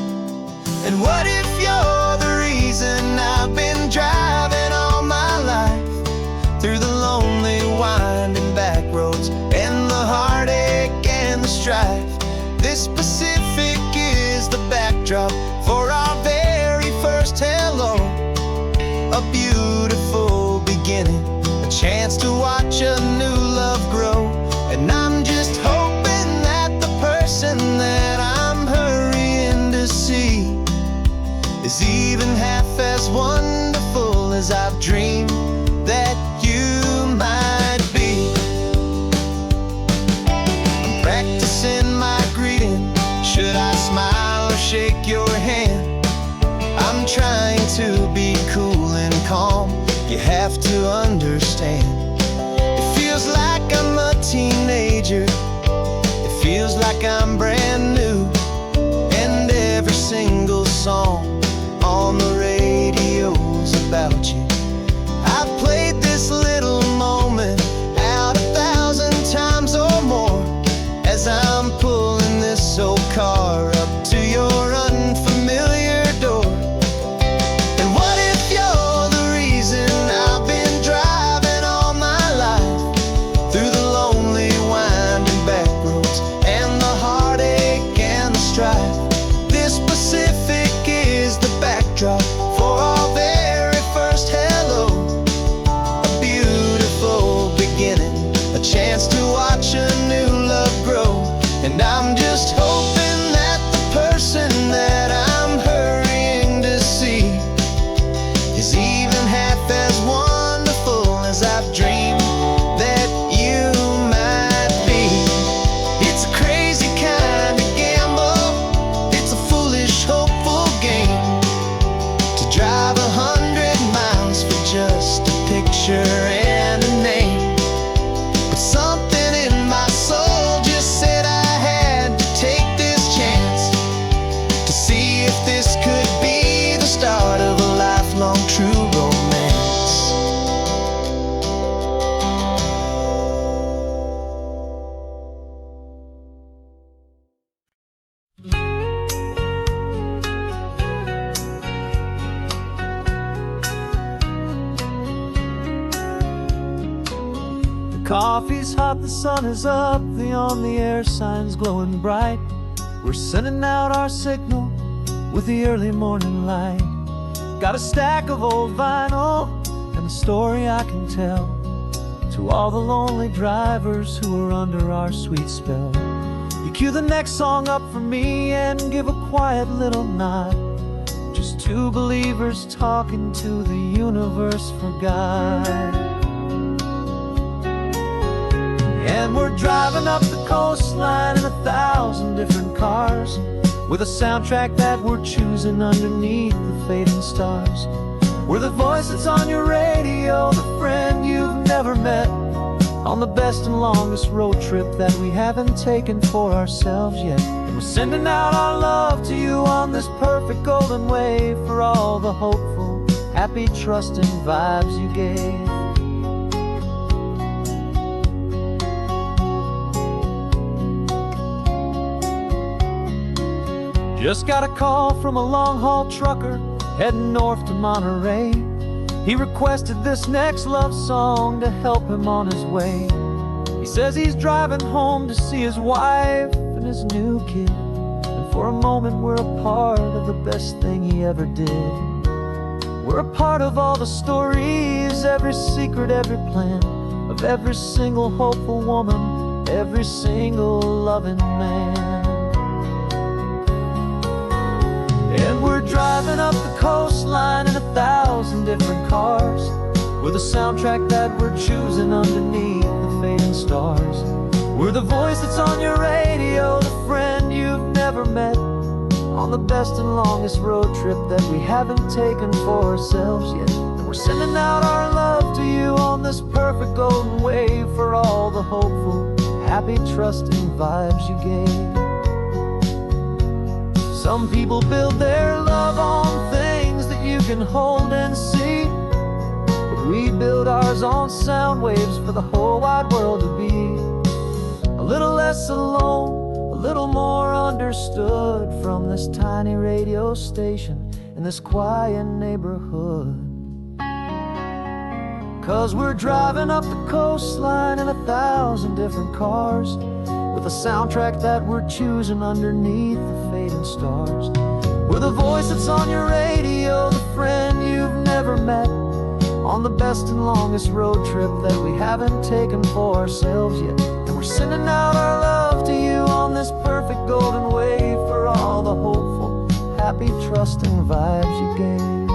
And what if you're the reason I've been driving all my life, through the lonely winding back roads and the heartache and the strife? This Pacific is the backdrop for our very first hello, a beautiful beginning, a chance to watch a new love grow. And I'm as wonderful as I've dreamed that you might be. I'm practicing my greeting. Should I smile or shake your hand? I'm trying to be cool and calm. You have to understand. It feels like I'm a teenager. It feels like I'm brand new. And every single song on the radio's about you. I've played this little moment out 1,000 times or more as I'm pulling this old car up to your unfamiliar door. And what if you're the reason I've been driving all my life through the lonely winding back roads and the heartache and the strife? This Pacific is the backdrop for our very first hello. A beautiful beginning, a chance to watch a new love grow. And I'm just hoping that the person that I'm hurrying to see is even half as wonderful as I've dreamed that you might be. It's a crazy kind of gamble. It's a foolish, hopeful game to drive 100 miles for just a picture and a name. But something in my soul just said I had to take this chance to see if this could be the start of a lifelong true romance. The coffee's hot, the sun is up, the on-the-air sign's glowing bright. We're sending out our signal with the early morning light. Got a stack of old vinyl and a story I can tell to all the lonely drivers who are under our sweet spell. You cue the next song up for me and give a quiet little nod. Just two believers talking to the universe for God. And we're driving up the coastline in 1,000 different cars with a soundtrack that we're choosing underneath the fading stars. We're the voice that's on your radio, the friend you've never met, on the best and longest road trip that we haven't taken for ourselves yet. And we're sending out our love to you on this perfect golden wave for all the hopeful, happy, trusting vibes you gave. Just got a call from a long-haul trucker heading north to Monterey. He requested this next love song to help him on his way. He says he's driving home to see his wife and his new kid, and for a moment we're a part of the best thing he ever did. We're a part of all the stories, every secret, every plan, of every single hopeful woman, every single loving man. And we're driving up the coastline in 1,000 different cars with a soundtrack that we're choosing underneath the fading stars. We're the voice that's on your radio, the friend you've never met, on the best and longest road trip that we haven't taken for ourselves yet. And we're sending out our love to you on this perfect golden wave for all the hopeful, happy, trusting vibes you gave. Some people build their love on things that you can hold and see, but we build ours on sound waves for the whole wide world to be a little less alone, a little more understood from this tiny radio station in this quiet neighborhood. 'Cause we're driving up the coastline in 1,000 different cars with a soundtrack that we're choosing underneath the fading stars. We're the voice that's on your radio, the friend you've never met, on the best and longest road trip that we haven't taken for ourselves yet. And we're sending out our love to you on this perfect golden wave for all the hopeful, happy, trusting vibes you gave.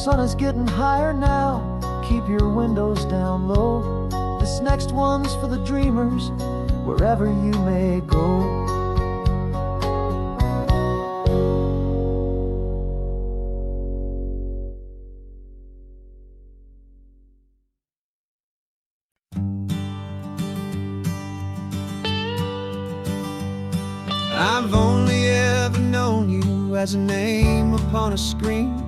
sun is getting higher now. Keep your windows down low. This next one's for the dreamers, wherever you may go. I've only ever known you as a name upon a screen,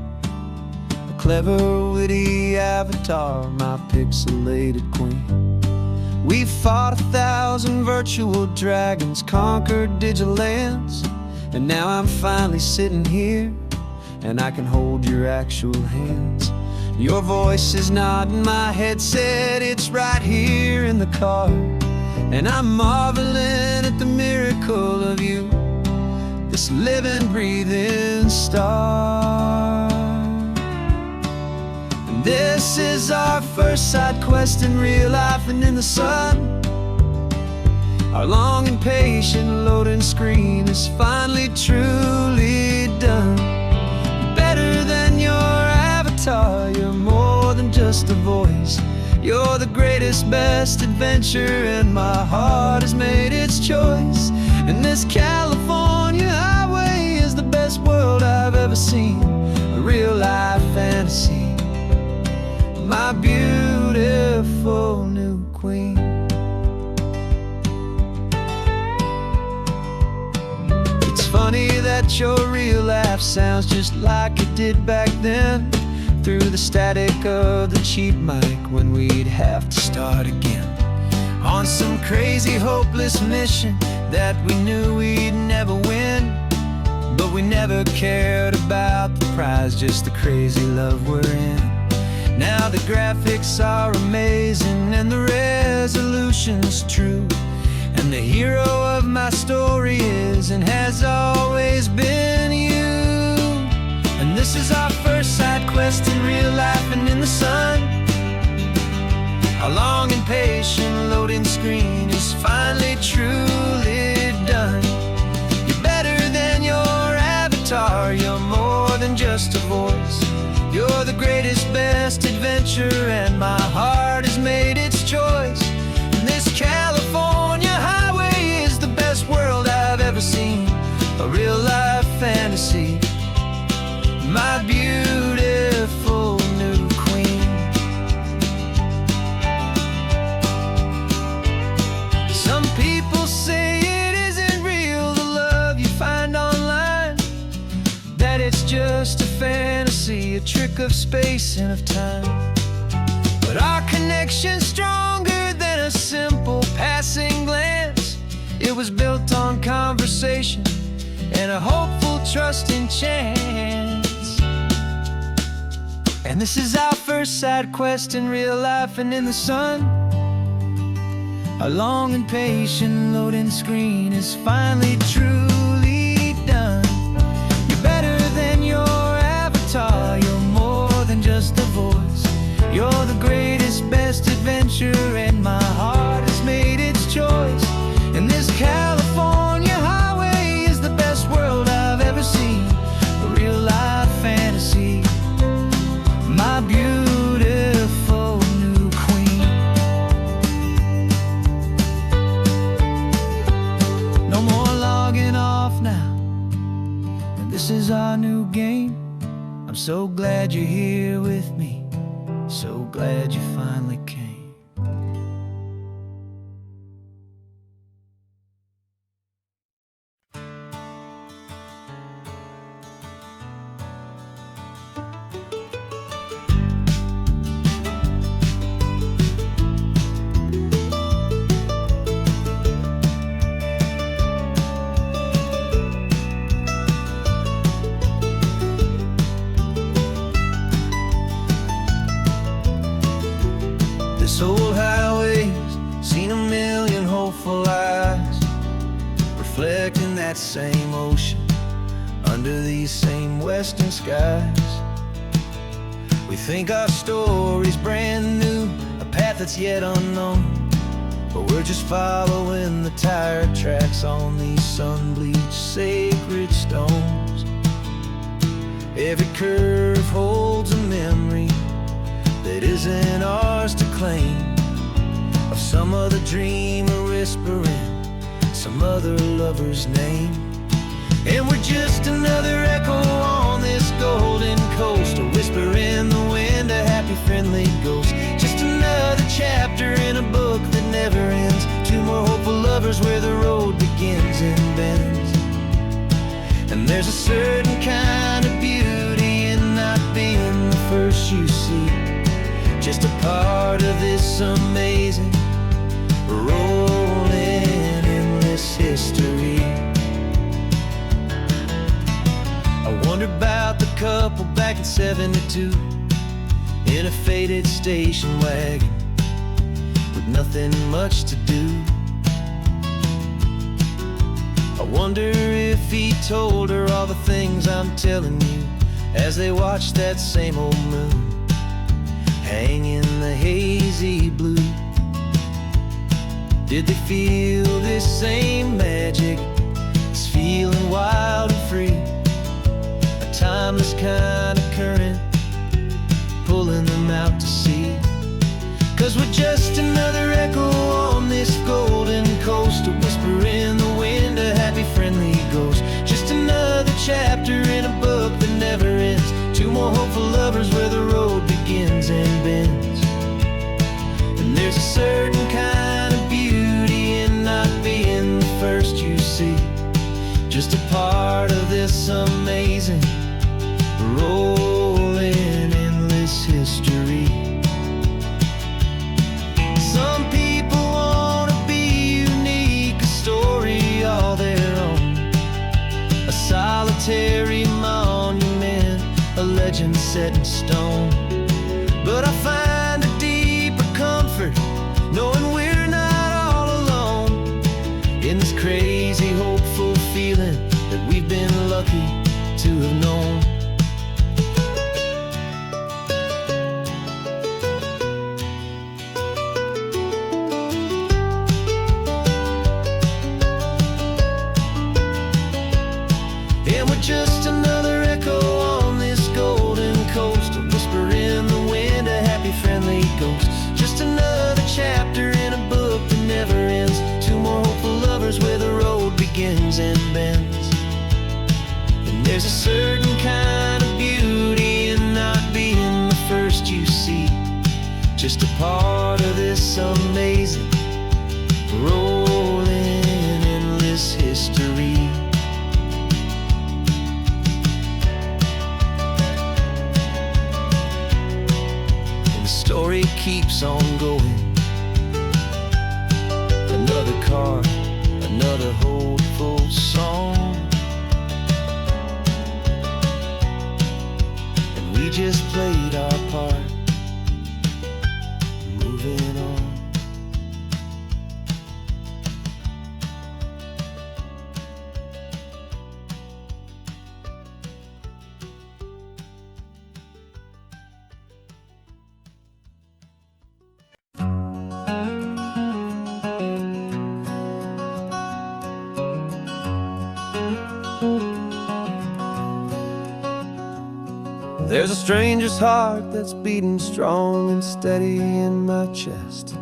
a clever, witty avatar, my pixelated queen. We fought 1,000 virtual dragons, conquered digital lands, and now I'm finally sitting here, and I can hold your actual hands. Your voice is not in my headset, it's right here in the car, and I'm marveling at the miracle of you, this living, breathing star. And this is our first side quest in real life and in the sun. Our long and patient loading screen is finally truly done. You're better than your avatar, you're more than just a voice. You're the greatest, best adventure, and my heart has made its choice. And this California highway is the best world I've ever seen, a real life fantasy, my beautiful new queen. It's funny that your real life sounds just like it did back then, through the static of the cheap mic when we'd have to start again, on some crazy hopeless mission that we knew we'd never win. But we never cared about the prize, just the crazy love we're in. Now the graphics are amazing and the resolution's true, and the hero of my story is and has always been you. And this is our first side quest in real life and in the sun. Our long and patient loading screen is finally truly done. You're better than your avatar, you're more than just a voice. You're the greatest, best adventure, and my heart has made its choice. And this California highway is the best world I've ever seen, a real life fantasy, my beautiful new queen. Some people say it isn't real, the love you find online, that it's just a fantasy, a trick of space and of time. But our connection's stronger than a simple passing glance. It was built on conversation and a hopeful, trusting chance. And this is our first side quest in real life and in the sun. Our long and patient loading screen is finally truly done. You're better than your avatar, you're more than just a voice. You're the greatest, best adventure, and my heart has made its choice. And this California highway is the best world I've ever seen, a real life fantasy, my beautiful new queen. No more logging off now, and this is our new game. I'm so glad you're here with me, so glad you finally came. This old highway's seen a million hopeful eyes, reflecting that same ocean under these same western skies. We think our story's brand new, a path that's yet unknown, but we're just following the tire tracks on these sun-bleached sacred stones. Every curve holds a memory that isn't ours to claim, of some other dreamer whispering some other lover's name. And we're just another echo on this golden coast, a whisper in the wind, a happy friendly ghost. Just another chapter in a book that never ends, two more hopeful lovers where the road begins and bends. And there's a certain kind of beauty in not being the first you see, just a part of this amazing rolling endless history. I wonder about the couple back in '72 in a faded station wagon with nothing much to do. I wonder if he told her all the things I'm telling you as they watched that same old moon hang in the hazy blue. Did they feel this same magic, this feeling wild and free, a timeless kind of current pulling them out to sea? 'Cause we're just another echo on this golden coast, a whisper in the wind, a happy friendly ghost. Just another chapter in a book that never ends, two more hopeful lovers where the road begins and bends. And there's a certain kind of beauty in not being the first you see, just a part of this amazing rolling endless history. Some people want to be unique, a story all their own, a solitary monument, a legend set in stone. But I find a deeper comfort knowing we're not all alone in this crazy, hopeful feeling that we've been lucky to have known. And we're just another echo on this golden coast, a whisper in the wind, a happy friendly ghost. Just another chapter in a book that never ends, two more hopeful lovers where the road begins and bends. And there's a certain kind of beauty in not being the first you see, just a part of this amazing rolling endless history. Story keeps on going. Another car, another hopeful song, and we just played our part, moving on. There's a stranger's heart that's beating strong and steady in my chest.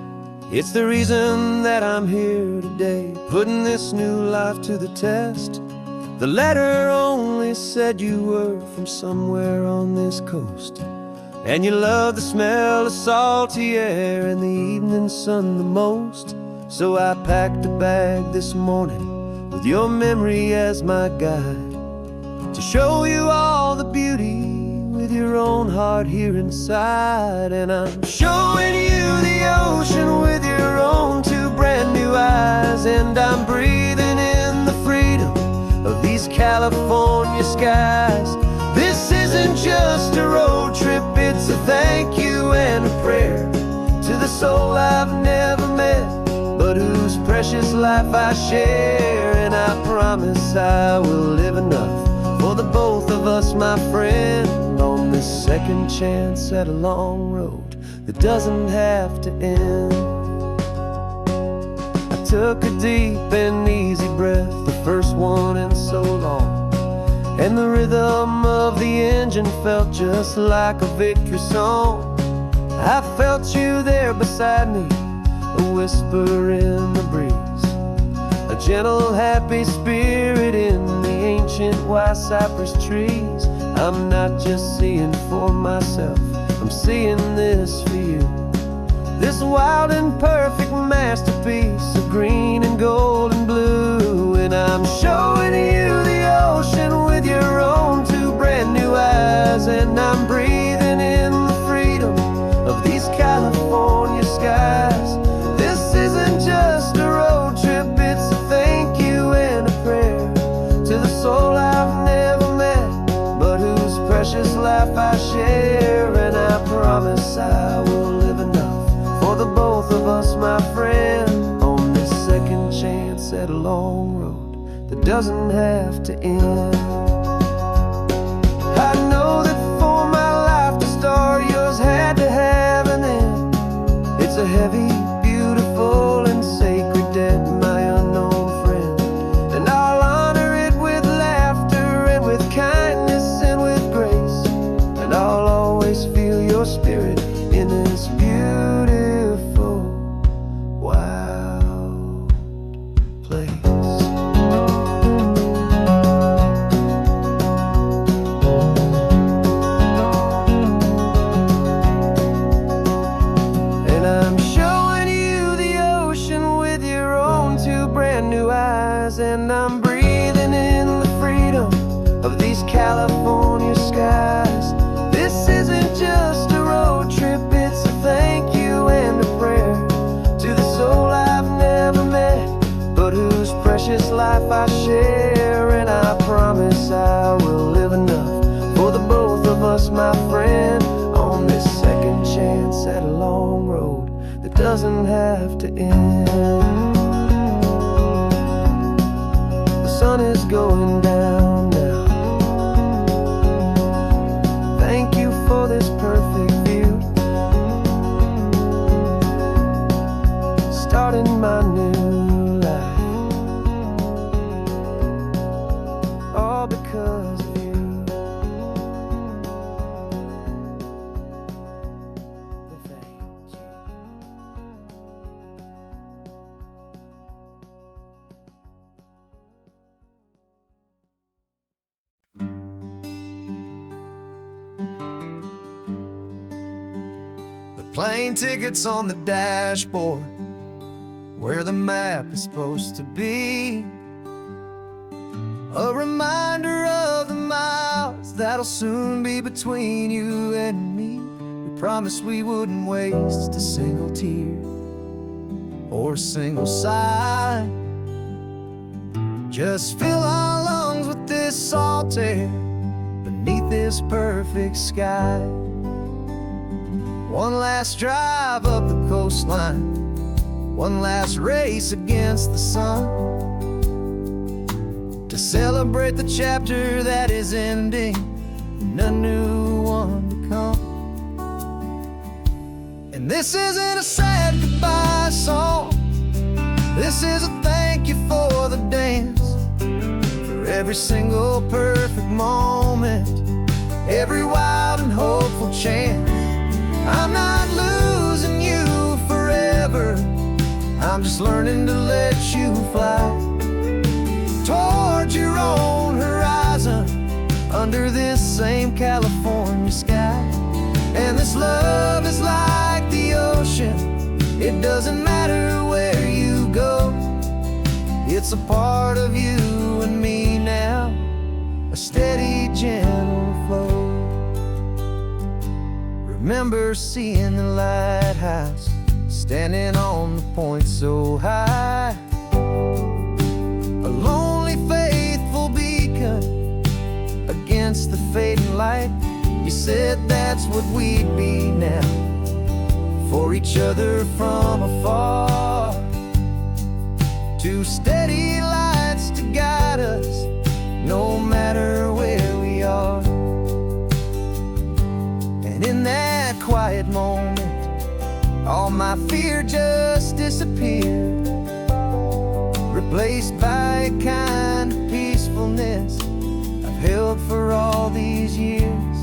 It's the reason that I'm here today, putting this new life to the test. The letter only said you were from somewhere on this coast, and you love the smell of salty air and the evening sun the most. So I packed a bag this morning with your memory as my guide, to show you all the beauty with your own heart here inside. And I'm showing you the ocean with your own two brand new eyes, and I'm breathing in the freedom of these California skies. This isn't just a road trip, it's a thank you and a prayer to the soul I've never met, but whose precious life I share. And I promise I will live enough for the both of us, my friend, on this second chance at a long road that doesn't have to end. I took a deep and easy breath, the first one in so long, and the rhythm of the engine felt just like a victory song. I felt you there beside me, a whisper in the breeze, a gentle, happy spirit in the ancient white cypress trees. I'm not just seeing for myself, I'm seeing this for you. This wild and perfect masterpiece of green and gold and blue. And I'm showing you the ocean with your own two brand new eyes. And I'm breathing in the freedom of these California skies. This isn't just a road trip, it's a thank you and a prayer to the soul I've never met, but whose precious life I share. And I promise I will live enough for the both of us, my friend, on this second chance at a long road that doesn't have to end. I know that for my life to start, yours had to have an end. It's a heavy, beautiful, and sacred debt, my unknown friend, and I'll honor it with laughter and with kindness and with grace, and I'll always feel your spirit in this beautiful, wild place. And I'm showing you the ocean with your own two brand new eyes. And I'm breathing in the freedom of these California skies. This isn't just a road trip, it's a thank you and a prayer to the soul I've never met, but whose precious life I share. And I promise I will live enough for the both of us, my friend, on this second chance at a long road that doesn't have to end. The sun is going down now. Thank you for this perfect view, starting my new life, all because of you. Thank you. Plane tickets on the dashboard, where the map is supposed to be, a reminder of the miles that'll soon be between you and me. We promised we wouldn't waste a single tear or a single sigh, just fill our lungs with this salt air beneath this perfect sky. One last drive up the coastline, one last race against the sun, to celebrate the chapter that is ending and a new one to come. And this isn't a sad goodbye song, this is a thank you for the dance, for every single perfect moment, every wild and hopeful chance. I'm not losing you forever, I'm just learning to let you fly towards your own horizon, under this same California sky. And this love is like the ocean, it doesn't matter where you go, it's a part of you and me now, a steady, gentle flow. Remember seeing the lighthouse, standing on the point so high, a lonely, faithful beacon against the fading light. You said that's what we'd be now, for each other from afar. Two steady lights to guide us, no matter where we are. And in that quiet moment, all my fear just held for all these years.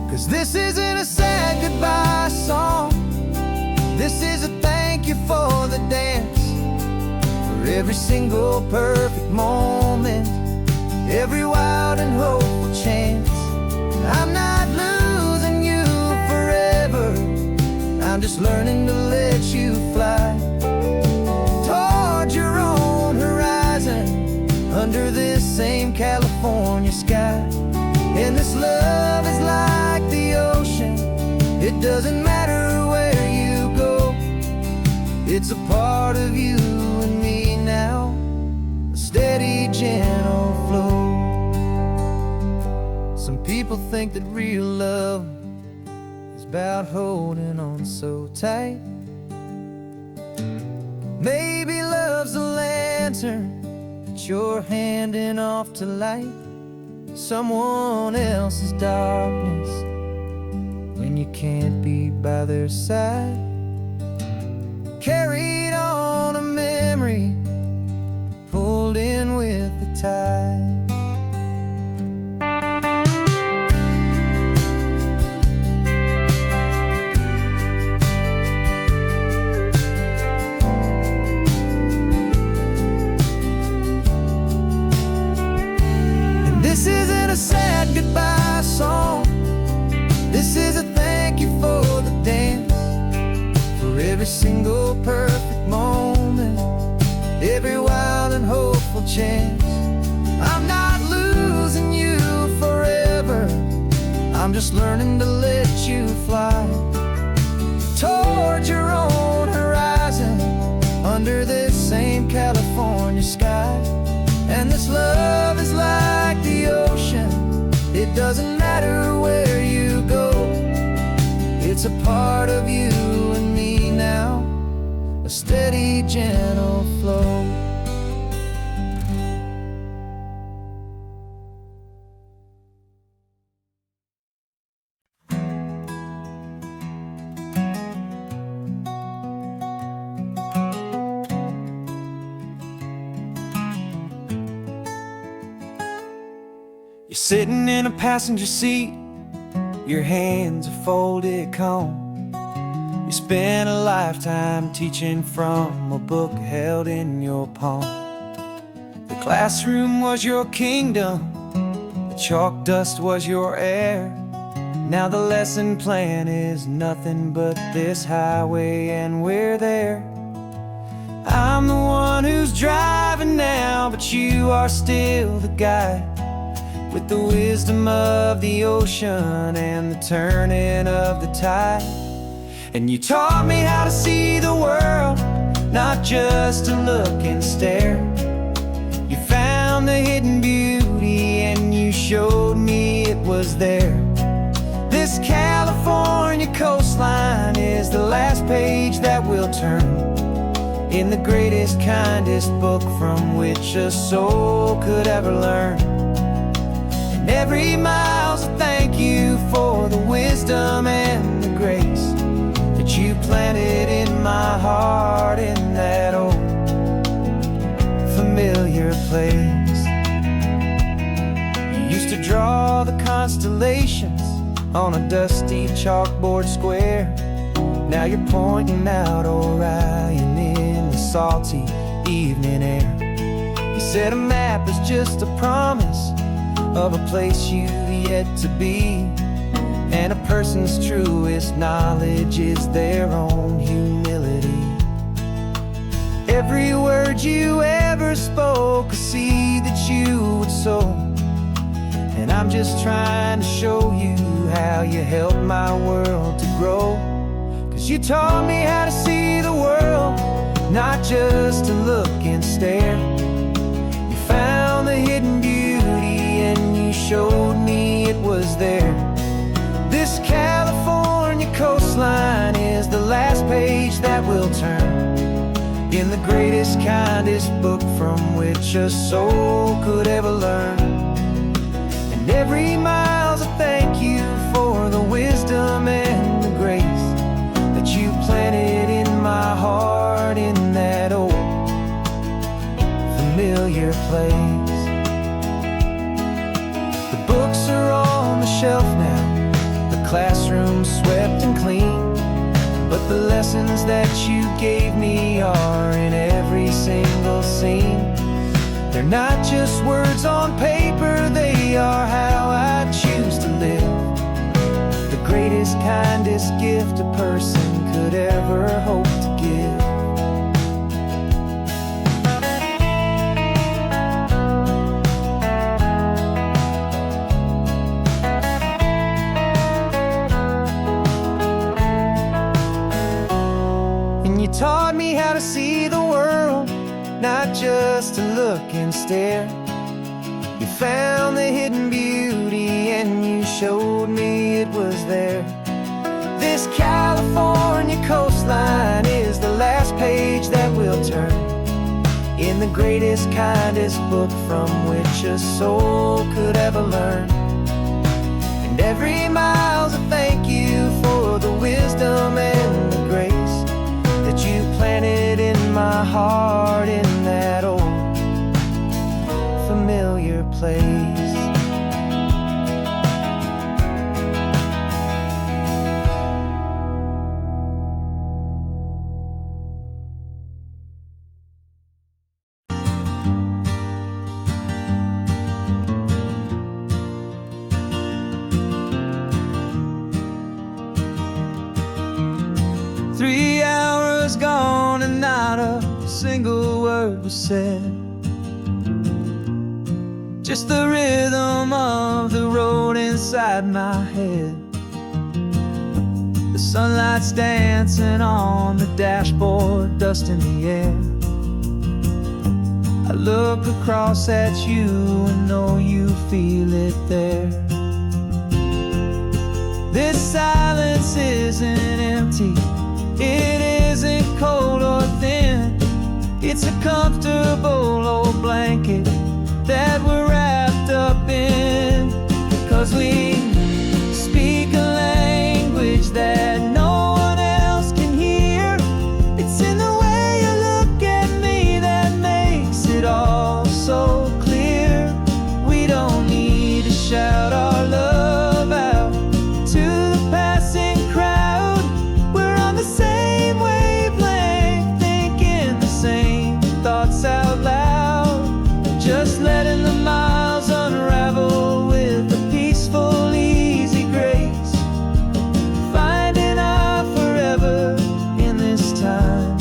'Cause this isn't a sad goodbye song, this is a thank you for the dance, for every single perfect moment, every wild and hopeful chance. I'm not losing you forever, I'm just learning to let you fly toward your own horizon, under this same California sky. And this love is like the ocean, it doesn't matter where you go, it's a part of you and me now, a steady, gentle flow. Some people think that real love is about holding on so tight. Maybe love's a lantern that you're handing off to light someone else's darkness when you can't be by their side. Carried on a memory, pulled in with the tide. This isn't a sad goodbye song, this is a thank you for the dance, for every single perfect moment, every wild and hopeful chance. I'm not losing you forever, I'm just learning to let you fly toward your own horizon, under this same California sky. And this love is like the ocean, it doesn't matter where you go, it's a part of you and me now, a steady, gentle flow. You're sitting in a passenger seat, your hands are folded calm. You spent a lifetime teaching from a book held in your palm. The classroom was your kingdom, the chalk dust was your air. Now the lesson plan is nothing but this highway and we're there. I'm the one who's driving now, but you are still the guide, with the wisdom of the ocean and the turning of the tide. And you taught me how to see the world, not just to look and stare. You found the hidden beauty and you showed me it was there. This California coastline is the last page that we'll turn in the greatest, kindest book from which a soul could ever learn. Every mile's a thank you for the wisdom and the grace that you planted in my heart in that old familiar place. You used to draw the constellations on a dusty chalkboard square. Now you're pointing out Orion in the salty evening air. You said a map is just a promise of a place you've yet to be, and a person's truest knowledge is their own humility. Every word you ever spoke, a seed that you would sow, and I'm just trying to show you how you helped my world to grow. 'Cause you taught me how to see the world, not just to look and stare. You found the hidden beauty and you showed me it was there. This California coastline is the last page that we'll turn in the greatest, kindest book from which a soul could ever learn. And every mile's a thank you for the wisdom and the grace that you planted in my heart in that old familiar place. books are on the shelf now, the classroom swept and clean, but the lessons that you gave me are in every single scene. They're not just words on paper, they are how I choose to live. The greatest, kindest gift a person could ever hope to give. And you taught me how to see the world, not just to look and stare. You found the hidden beauty and you showed me it was there. This California coastline is the last page that we'll turn in the greatest, kindest book from which a soul could ever learn. And every mile's a thank you for the wisdom and the grace that you planted in my heart in that old familiar place. 3 hours gone and not a single word was said. Just the rhythm of the road inside my head. The sunlight's dancing on the dashboard, dust in the air. I look across at you and know you feel it there. This silence isn't empty, it isn't cold or thin. It's a comfortable old blanket that we're wrapped up in. 'Cause we speak a language that no one else can hear. It's in the way you look at me that makes it all so clear. We don't need to shout our love out to the passing crowd. We're on the same wavelength, thinking the same thoughts out loud. Just letting the miles unravel with a peaceful, easy grace. Finding our forever in this time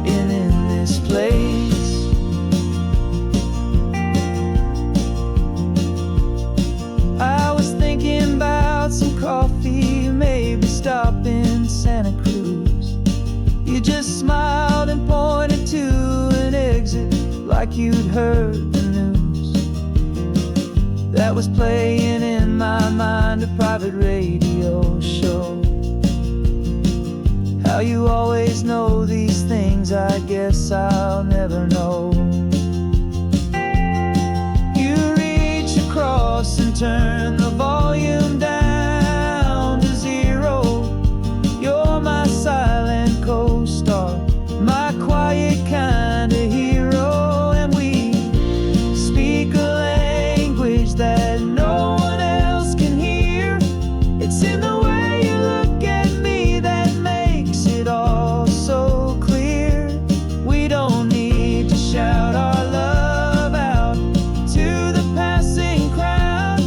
and in this place. I was thinking about some coffee, maybe stop in Santa Cruz. You just smiled and pointed to an exit like you'd heard the news. That was playing in my mind, a private radio show. How you always know these things, I guess I'll never know. You reach across and turn the volume down to 0. You're my silent co-star, my quiet kind of hero. And we speak a language that no one else can hear. It's in the way you look at me that makes it all so clear. We don't need to shout our love out to the passing crowd.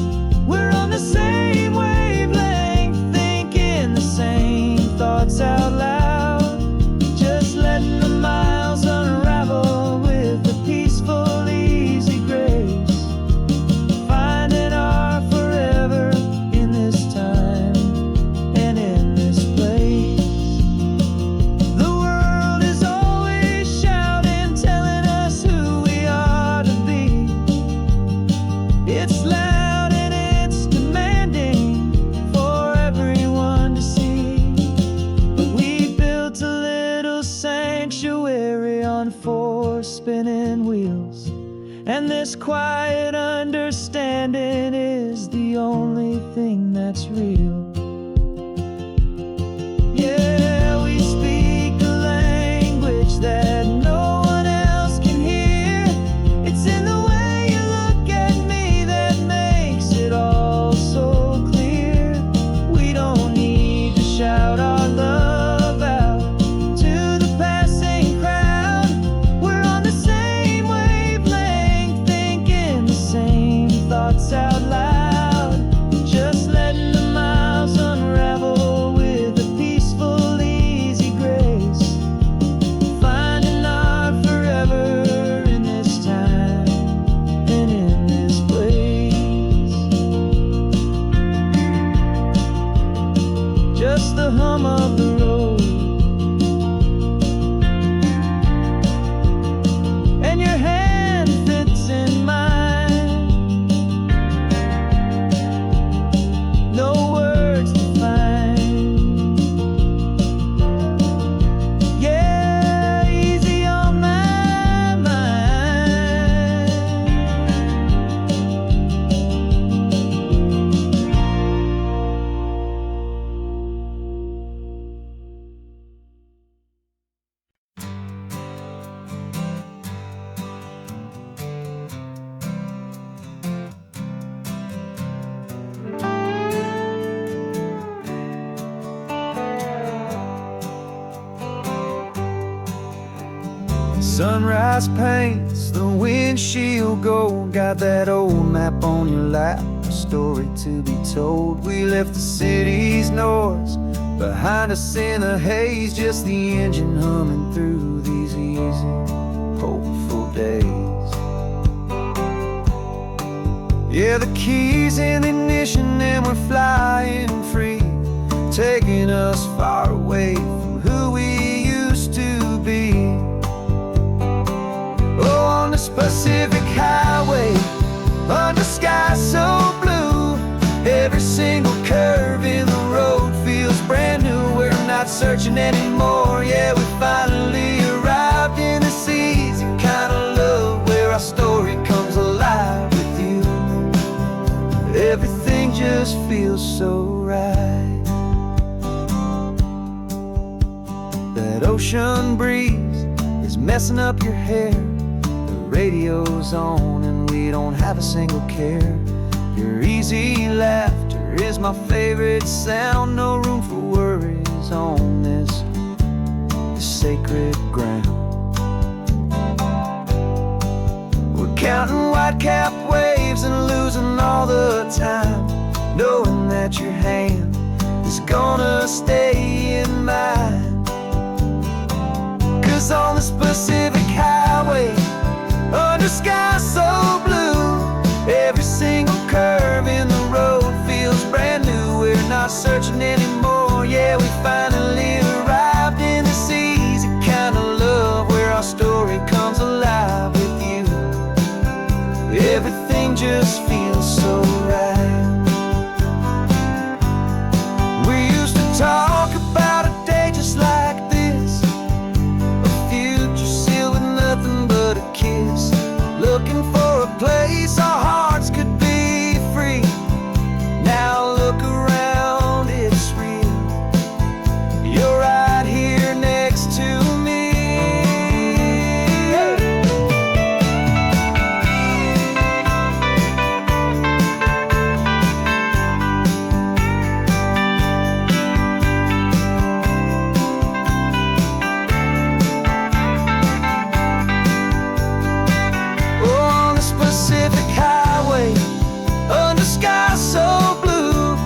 We're on the same wavelength, thinking the same thoughts out loud. Just letting the miles unravel with a peaceful, easy grace. Finding our forever in this time and in this place. The world is always shouting, telling us who we are to be. It's loud and it's demanding for everyone to see. But we built a little sanctuary on 4 spinning wheels, and this quiet understanding is the only thing that's real. Yeah, we speak a language that no one else can hear. It's in the way you look at me that makes it all Sunrise paints the windshield gold. Got that old map on your lap, a story to be told. We left the city's noise behind us in the haze, just the engine humming through these easy, hopeful days. Yeah, the keys in the ignition and we're flying free, taking us far away from who we used to be. Oh, on this Pacific highway, under sky so blue, every single curve in the road feels brand new. We're not searching anymore, yeah, we finally arrived in this easy kind of love, where our story comes alive with you. Everything just feels so right. That ocean breeze is messing up your hair, the radio's on and we don't have a single care. Your easy laughter is my favorite sound, no room for worries on this sacred ground. We're counting white-capped waves and losing all the time, knowing that your hand is gonna stay in mine. 'Cause on this Pacific highway, under sky so blue, every single curve in the road feels brand new. We're not searching anymore, yeah, we finally arrived in this easy kind of love, where our story comes alive with you. Everything just feels so right. We used to talk about a day just like this, a future sealed with nothing but a kiss, looking for a place our hearts could be free. Now look around, it's real. You're right here next to me. Pacific highway, under sky so blue,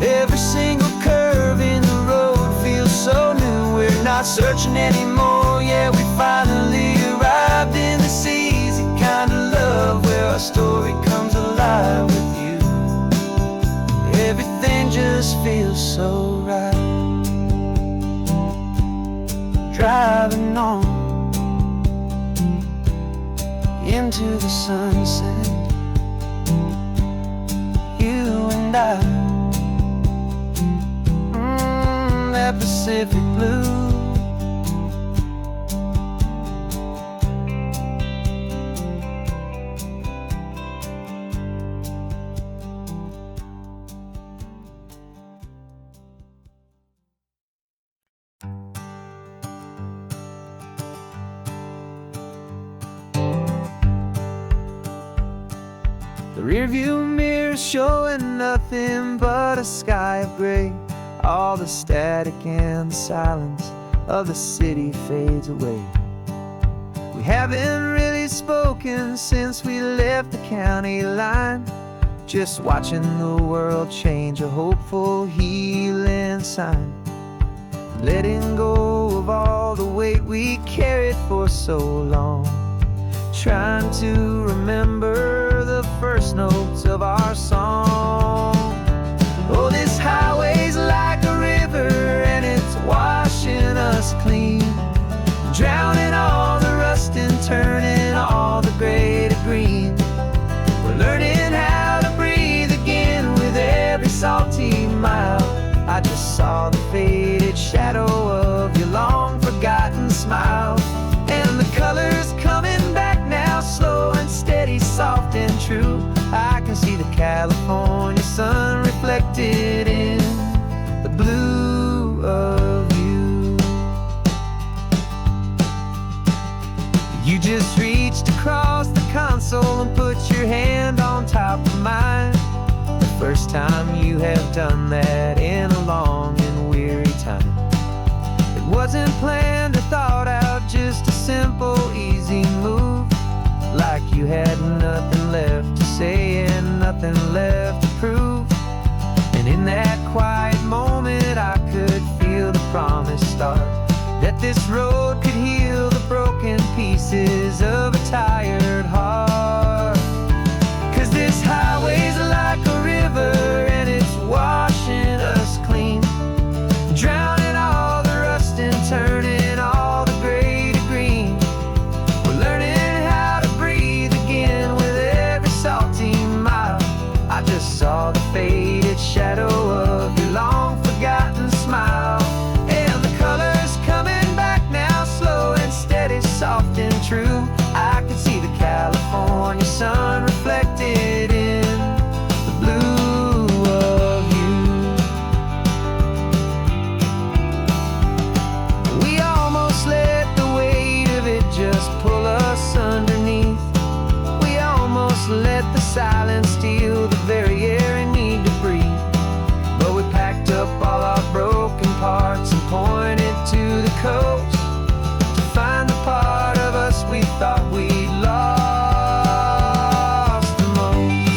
every single curve in the road feels so new. We're not searching anymore, yeah, we finally arrived in this easy kind of love, where our story comes alive with you. Everything just feels so right. Driving on into the sunset, you and I, that Pacific blue. The rearview mirror's showing nothing but a sky of gray. All the static and the silence of the city fades away. We haven't really spoken since we left the county line, just watching the world change, a hopeful healing sign. Letting go of all the weight we carried for so long, trying to remember the first notes of our song. Oh, this highway's like a river and it's washing us clean, drowning all the rust and turning all the gray to green. We're learning how to breathe again with every salty mile. I just saw the faded shadow of your long forgotten smile, and the colors coming back now, slow and steady, soft and true. I can see the California sun reflected in the blue of you. You just reached across the console and put your hand on top of mine, the first time you have done that in a long and weary time. It wasn't planned or thought out, just a simple, easy move, like you had nothing left to say and nothing left to prove. And in that quiet moment I could feel the promise start, that this road could heal the broken pieces of a tired heart. 'Cause this highway's like a river and it's washing us clean, drowning all the rust and turning all the gray to green. We're learning how to breathe again with every salty mile. I just saw the faded shadow of your long forgotten smile, and the colors coming back now, slow and steady, soft and true. I could see the California sun reflected in the blue of you. We almost let the weight of it just pull us underneath. We almost let the silence steal the very air I need to breathe. But we packed up all our broken parts and pointed to the coast to find the part of us we thought we'd lost the most.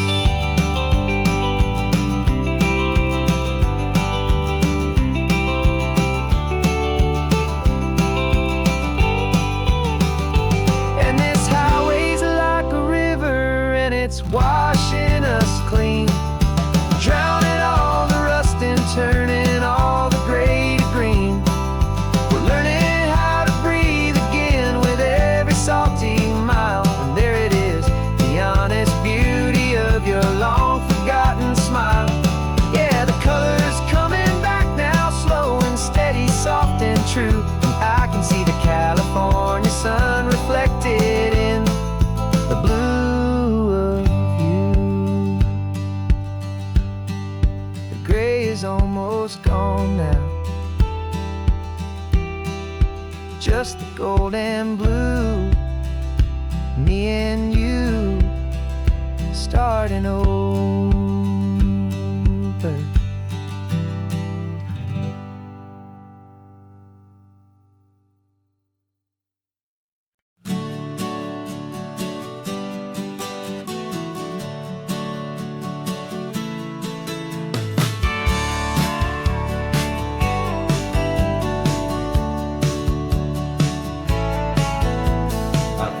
And this highway's like a river and it's washing us clean, drowning all the rust and turning all the gray to green. We're learning how to breathe again with every salty mile. And there it is, the honest beauty of your long forgotten smile. Yeah, the colors coming back now, slow and steady, soft and true. I can see the California sun reflected in the blue of you. The gray is almost gone now, just the gold and blue. Me and you starting over.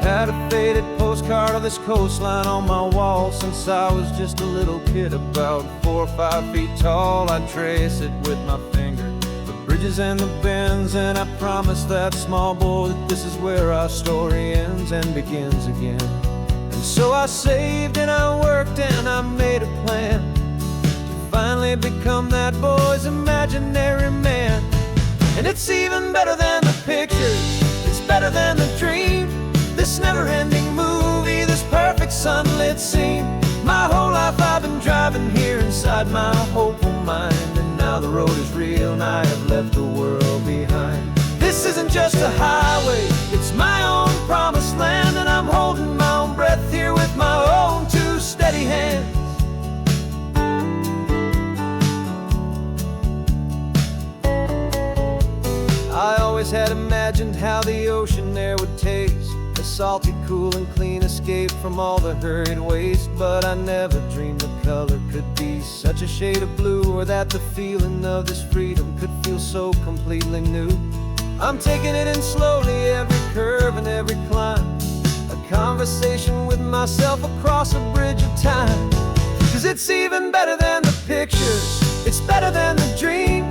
Had a faded postcard of this coastline on my wall since I was just a little kid, about 4 or 5 feet tall. I trace it with my finger, the bridges and the bends, and I promised that small boy that this is where our story ends and begins again. And so I saved and I worked and I made a plan to finally become that boy's imaginary man. And it's even better than the pictures, it's better than the dream, this never-ending movie, this perfect sunlit scene. My whole life I've been driving here inside my hopeful mind, and now the road is real and I have left the world behind. This isn't just a highway, it's my own promised land, and I'm holding my own breath here with my own two steady hands. I always had imagined how the ocean there would taste, a salty, cool and clean escape from all the hurried waste. But I never dreamed the color could be such a shade of blue, or that the feeling of this freedom could feel so completely new. I'm taking it in slowly, every curve and every climb, a conversation with myself across a bridge of time. 'Cause it's even better than the pictures, it's better than the dream,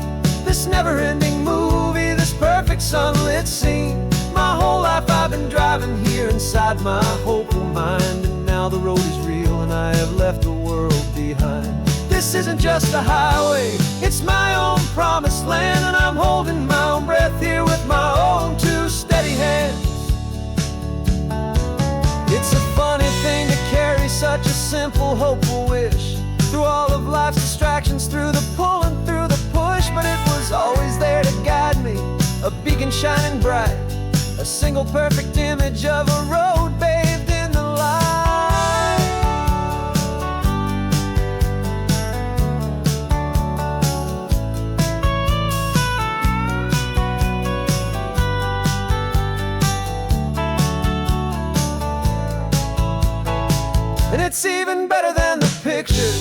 this never-ending movie, this perfect sunlit scene. My whole life I've been driving here inside my hopeful mind, and now the road is real and I have left the world behind. This isn't just a highway, it's my own promised land, and I'm holding my own breath here with my own two steady hands. It's a funny thing to carry such a simple, hopeful wish through all of life's distractions, through the pull and through the push. But it was always there to guide me, a beacon shining bright, a single perfect image of a road bathed in the light. And it's even better than the picture,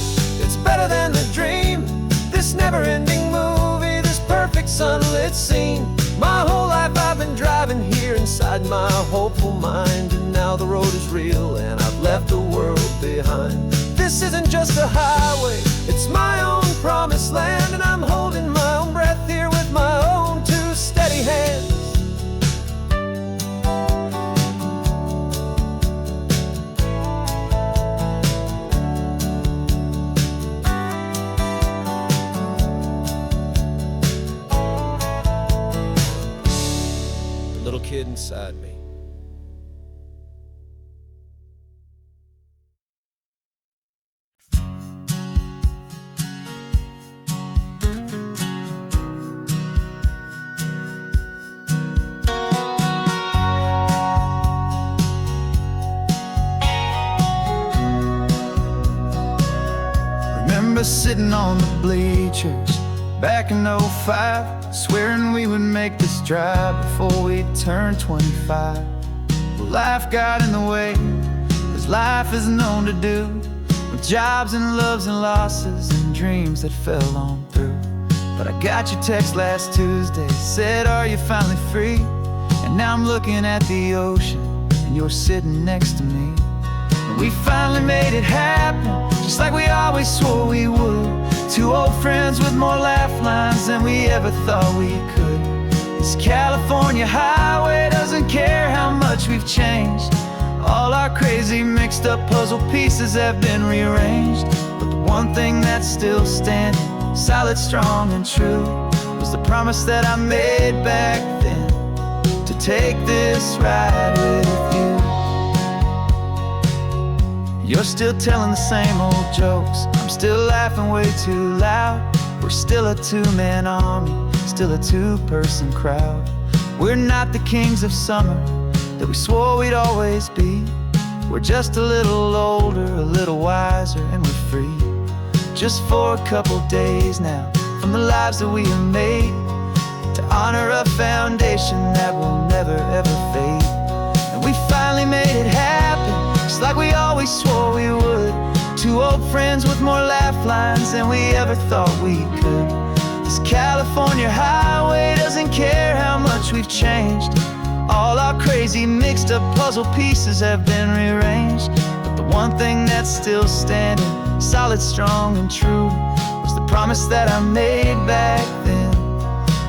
it's better than the dream. This never-ending movie, this perfect sunlit scene. My whole life I've been driving here inside my hopeful mind, and now the road is real and I've left the world behind. This isn't just a highway, it's my own promised land, and I'm holding my own breath here with my own two steady hands. The little kid inside me. Remember sitting on the bleachers back in '05, swearing we would make this drive before we turned 25. Well, life got in the way, as life is known to do, with jobs and loves and losses and dreams that fell on through. But I got your text last Tuesday, said, are you finally free? And now I'm looking at the ocean, and you're sitting next to me. And we finally made it happen, just like we always swore we would. Two old friends with more laugh lines than we ever thought we could. This California highway doesn't care how much we've changed. All our crazy mixed up puzzle pieces have been rearranged. But the one thing that's still standing, solid, strong, and true, was the promise that I made back then, to take this ride with you. You're still telling the same old jokes, I'm still laughing way too loud. We're still a two-man army, still a two-person crowd. We're not the kings of summer that we swore we'd always be. We're just a little older, a little wiser, and we're free. Just for a couple days now, from the lives that we have made, to honor a foundation that will never ever fade. And we finally made it happen, just like we always swore we would. Two old friends with more laugh lines than we ever thought we could. This California highway doesn't care how much we've changed. All our crazy mixed up puzzle pieces have been rearranged. But the one thing that's still standing, solid, strong, and true, was the promise that I made back then,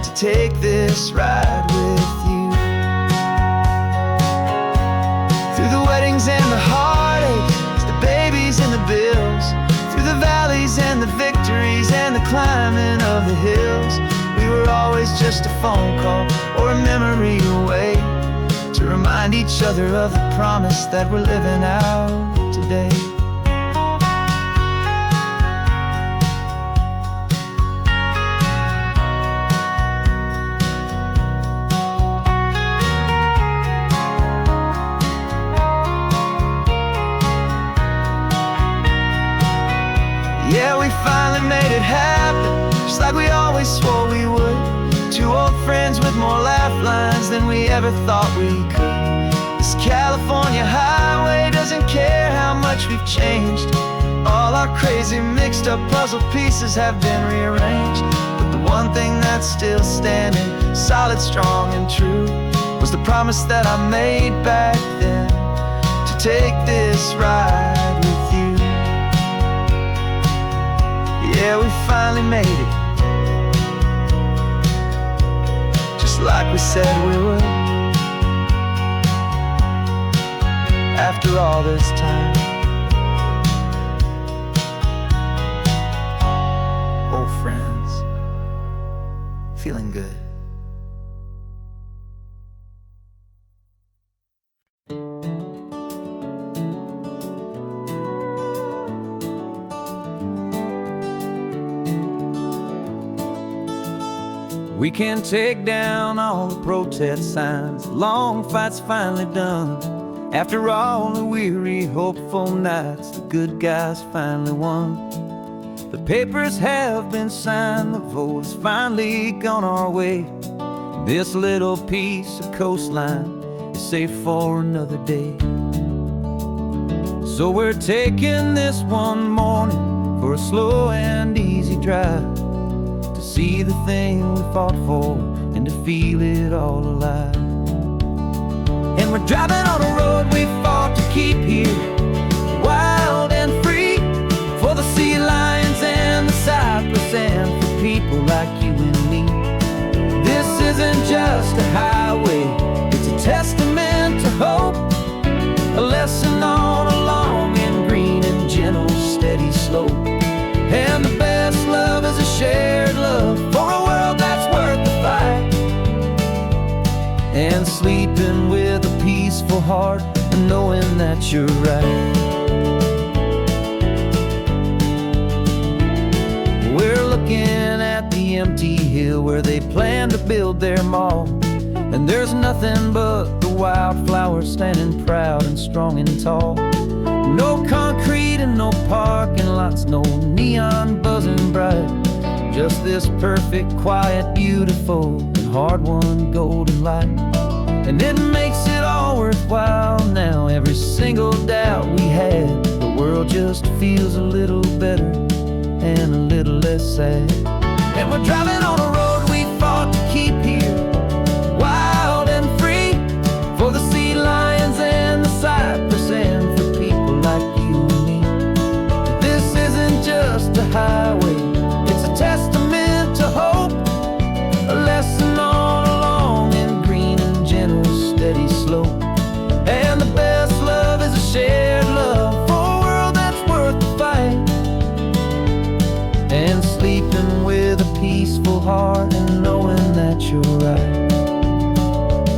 to take this ride with you. Through the weddings and the heartaches, the babies and the bills, through the valleys and the victories and the climbing of the hills, we were always just a phone call or a memory away, to remind each other of the promise that we're living out today. Yeah, we finally made it happen, just like we always swore we would. Two old friends with more laugh lines than we ever thought we could. This California highway doesn't care how much we've changed. All our crazy mixed up puzzle pieces have been rearranged. But the one thing that's still standing, solid, strong, and true, was the promise that I made back then, to take this ride with you. Yeah, we finally made it, just like we said we would. After all this time, old friends, feeling good. We can take down all the protest signs, the long fight's finally done. After all the weary, hopeful nights, the good guys finally won. The papers have been signed, the vote has finally gone our way. This little piece of coastline is safe for another day. So we're taking this one morning for a slow and easy drive, to see the thing we fought for and to feel it all alive. And we're driving on a road we fought to keep here, wild and free, for the sea lions and the cypress and for people like you and me. This isn't just a highway, it's a testament to hope, a lesson on a long and green and gentle steady slope. And the best love is a shared love for a world that's worth the fight, and sleeping with a peaceful heart and knowing that you're right. We're looking at the empty hill where they plan to build their mall, and there's nothing but the wildflowers standing proud and strong and tall. No concrete and no parking lots, no neon buzzing bright, just this perfect, quiet, beautiful, and hard-won golden light. And it makes it all worthwhile now. Every single doubt we had, the world just feels a little better and a little less sad. And we're driving on a road we fought to keep here, wild and free, for the sea lions and the cypress and for people like you and me. This isn't just a highway, it's a testament to hope, a lesson on a long and green and gentle steady slope. And the best love is a shared love for a world that's worth the fight, and sleeping with a peaceful heart and knowing that you're right.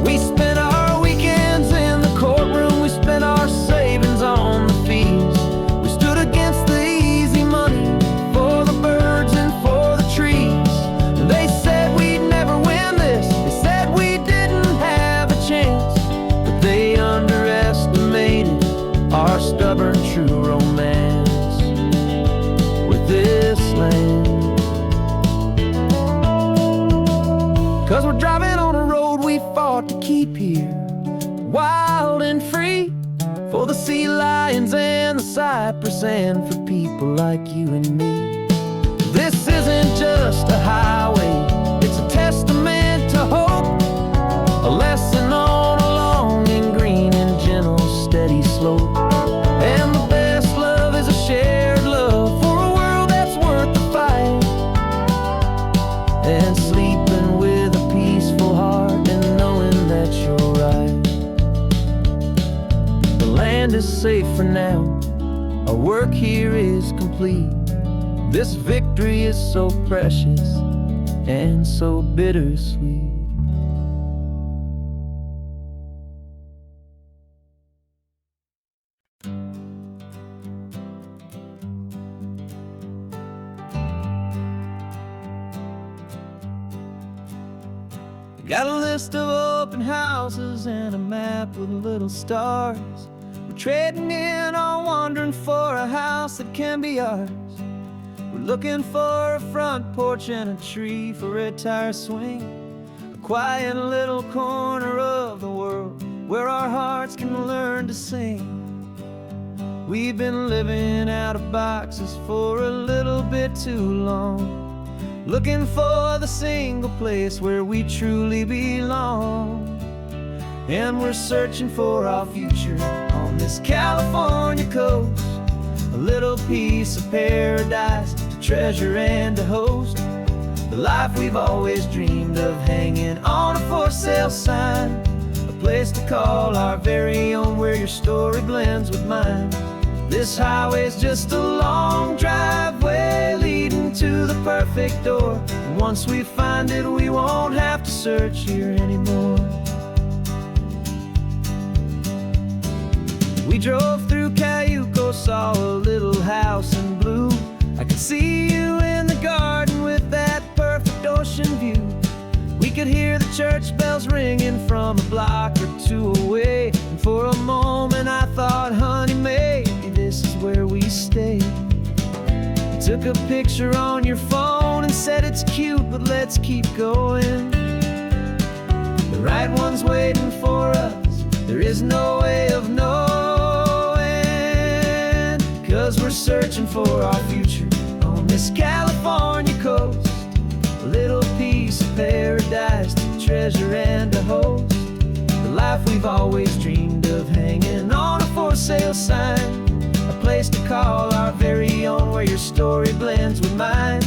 We spent our weekends in the courtroom, we spent our savings on the fees. We stood against the easy money for the birds and for the trees. And they said we'd never win this, they said we didn't have a chance, but they underestimated our stubborn true romance with this land. 'Cause we're driving on a road we fought to keep here, wild and free, for the sea lions and the cypress and for people like you and me. This isn't just a highway, it's a testament to hope, a lesson on a long and green and gentle steady slope. And the best love is a shared love for a world that's worth the fight, and sleeping with a peaceful heart and knowing that you're right. The land is safe for now, our work here is complete. This victory is so precious and so bittersweet. Got a list of open houses and a map with little stars. We're trading in our wandering for a house that can be ours. We're looking for a front porch and a tree for a tire swing, a quiet little corner of the world where our hearts can learn to sing. We've been living out of boxes for a little bit too long, looking for the single place where we truly belong. And we're searching for our future on this California coast, a little piece of paradise to treasure and to host, the life we've always dreamed of hanging on a for sale sign, a place to call our very own where your story blends with mine. This highway's just a long driveway leading to the perfect door, and once we find it we won't have to search here anymore. We drove through Cayuco, saw a little house in blue. I could see you in the garden with that perfect ocean view. We could hear the church bells ringing from a block or two away, and for a moment I thought, honey, maybe this is where we stay. You took a picture on your phone and said it's cute, but let's keep going. The right one's waiting for us, there is no way of knowing. 'cause we're searching for our future on this California coast. A little piece of paradise to treasure and to host. The life we've always dreamed of, hanging on a for sale sign. A place to call our very own, where your story blends with mine.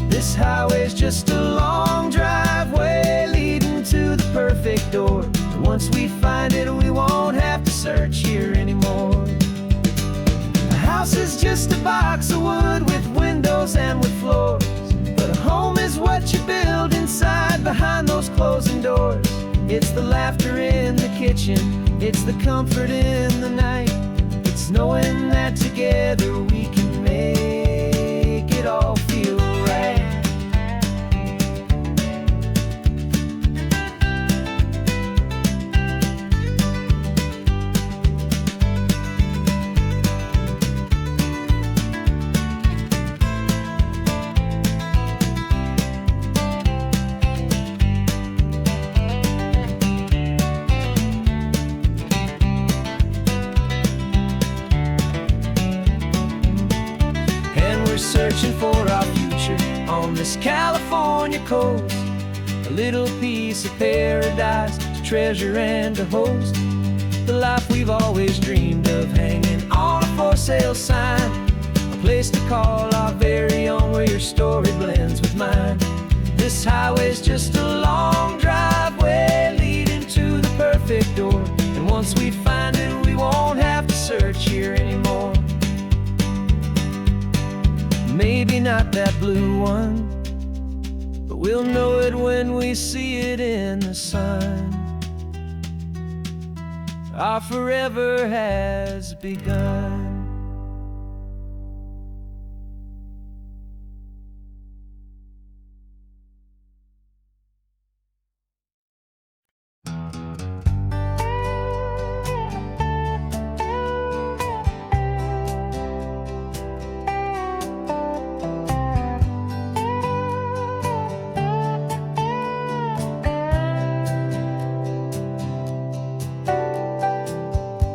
This highway's just a long driveway leading to the perfect door. And once we find it, we won't have to search here anymore. A house is just a box of wood with windows and with floors, but a home is what you build inside behind those closing doors. It's the laughter in the kitchen, it's the comfort in the night. It's knowing that together we can make it all feel right. Searching for our future on this California coast. A little piece of paradise to treasure and to host. The life we've always dreamed of, hanging on a for sale sign. A place to call our very own, where your story blends with mine. This highway's just a long driveway leading to the perfect door. And once we find it, we won't have to search here anymore. Maybe not that blue one, but we'll know it when we see it in the sun. Our forever has begun.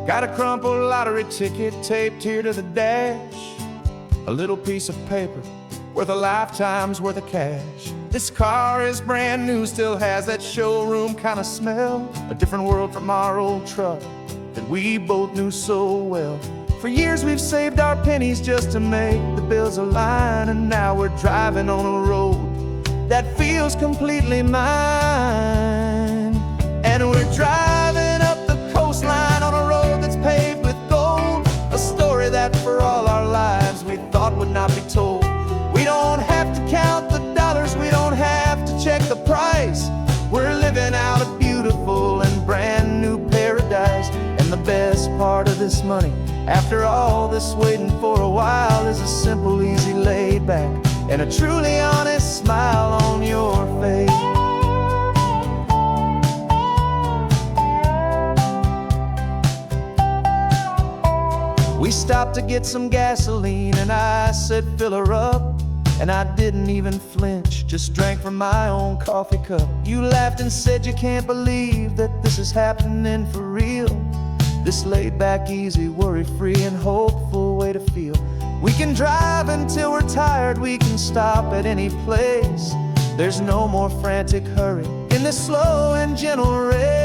Got a crumpled lottery ticket taped here to the dash. A little piece of paper worth a lifetime's worth of cash. This car is brand new, still has that showroom kind of smell. A different world from our old truck that we both knew so well. For years we've saved our pennies just to make the bills align, and now we're driving on a road that feels completely mine. And we're driving up the coastline on a road that's paved with gold. A story that for all our lives we thought would not be told. We don't have to count the dollars, we don't have to check the price. We're living out a beautiful and brand new paradise. And the best part of this money, after all this waiting for a while, is a simple, easy, laid back, and a truly honest smile on your face. We stopped to get some gasoline, and I said, fill her up. And I didn't even flinch, just drank from my own coffee cup. You laughed and said you can't believe that this is happening for real. This laid back, easy, worry-free and hopeful way to feel. We can drive until we're tired, we can stop at any place. There's no more frantic hurry in this slow and gentle race.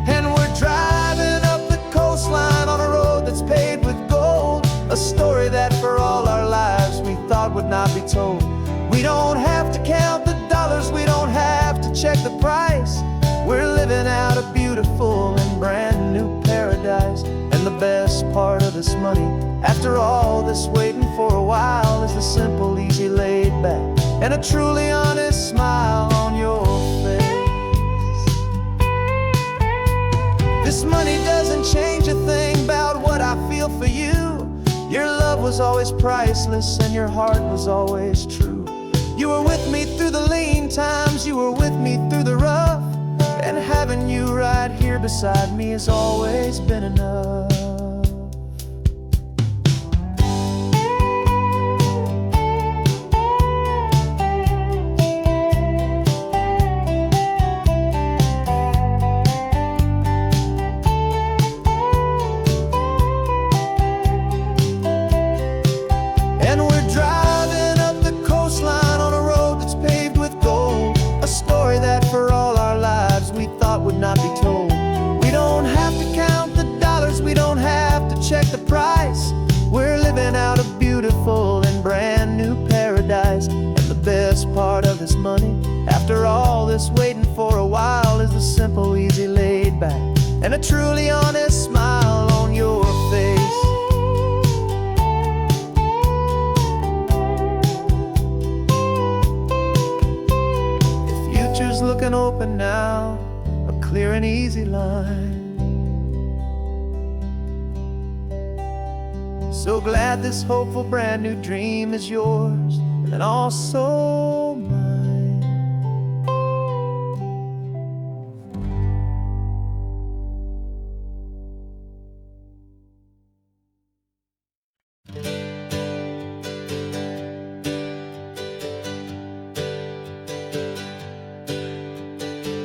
And we're driving up the coastline on a road that's paved with gold. A story that for all our lives we thought would not be told. We don't have to count the dollars, we don't have to check the price. We're living out a beautiful and brand new paradise. And the best part of this money, after all this waiting for a while, is the simple, easy, laid back, and a truly honest smile on your face. This money doesn't change a thing about what I feel for you. Your love was always priceless and your heart was always true. You were with me through the lean times, you were with me through the rough. And having you right here beside me has always been enough. the price. We're living out a beautiful and brand new paradise. And the best part of this money, after all this waiting for a while, is the simple, easy, laid back, and a truly honest smile on your face. The future's looking open now, a clear and easy line. So glad this hopeful brand new dream is yours and also mine.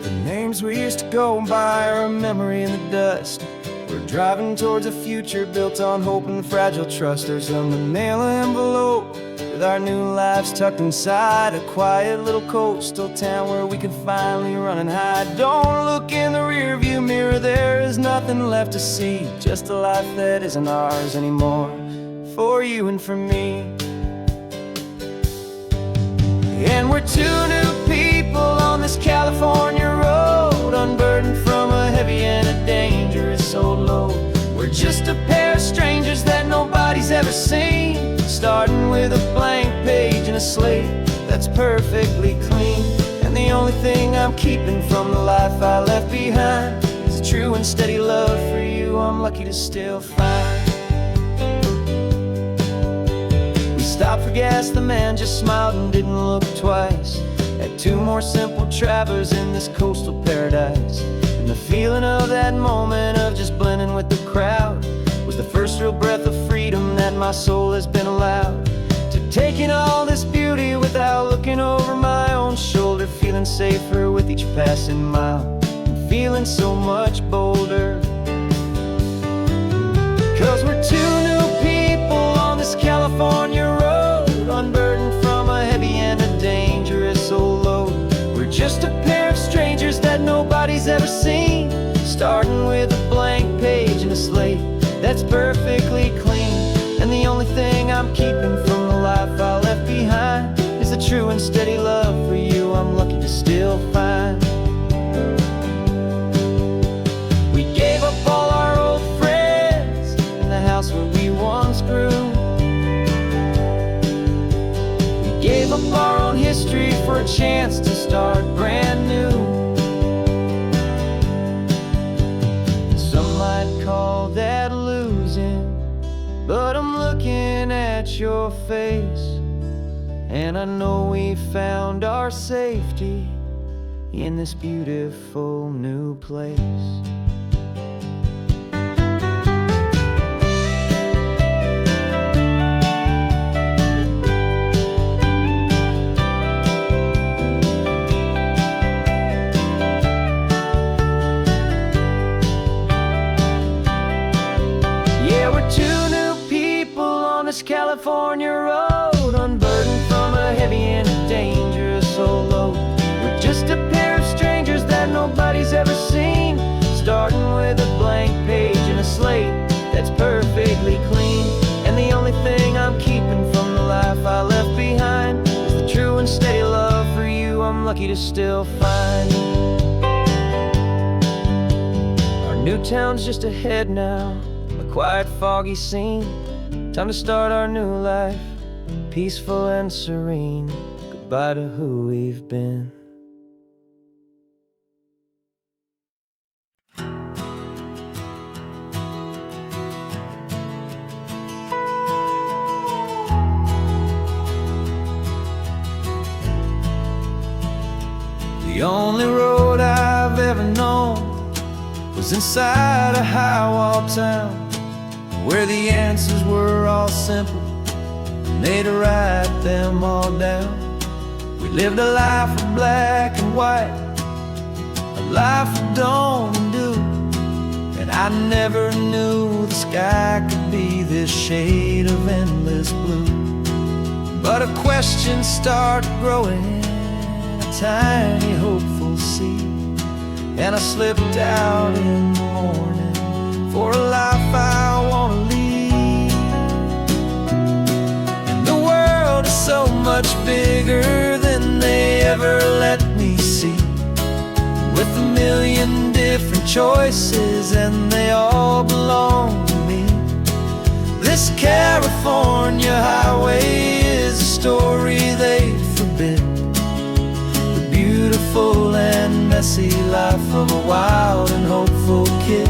The names we used to go by are a memory in the dust. We're driving towards a future built on hope and fragile trust. There's a manila envelope with our new lives tucked inside, a quiet little coastal town where we can finally run and hide. Don't look in the rearview mirror, there is nothing left to see, just a life that isn't ours anymore, for you and for me. And we're two new people on this California road, unburdened from a heavy and a dangerous old load. We're just a pair of strangers that nobody's ever seen, starting with a blank page and a slate that's perfectly clean. And the only thing I'm keeping from the life I left behind is a true and steady love for you I'm lucky to still find. We stopped for gas, the man just smiled and didn't look twice. Had two more simple travelers in this coastal paradise. And the feeling of that moment of just blending with the crowd was the first real breath of freedom that my soul has been allowed to take in all this beauty without looking over my own shoulder, feeling safer with each passing mile and feeling so much bolder. Cause we're two new people on this California road, unburdened from a heavy and a dangerous old load. We're just a pair of strangers that nobody's ever seen, starting with a blank page and a slate that's perfectly clean. And the only thing I'm keeping from the life I left behind is the true and steady love for you I'm lucky to still find. We gave up all our old friends in the house where we once grew. We gave up our own history for a chance to start brand new. Some might call that losing, but I'm looking at your face, and I know we found our safety in this beautiful new place. California road, unburdened from a heavy and a dangerous old load. We're just a pair of strangers that nobody's ever seen, starting with a blank page and a slate that's perfectly clean. And the only thing I'm keeping from the life I left behind is the true and steady love for you I'm lucky to still find. Our new town's just ahead now, a quiet, foggy scene. Time to start our new life, peaceful and serene. Goodbye to who we've been. The only road I've ever known was inside a high-wall town, where the answers were all simple and they'd write them all down. We lived a life of black and white, a life of dawn and dew, and I never knew the sky could be this shade of endless blue. But a question started growing, a tiny hopeful seed, and I slipped out in the morning for a life I wanna lead. million different choices, and they all belong to me. This California highway is a story they forbid, the beautiful and messy life of a wild and hopeful kid.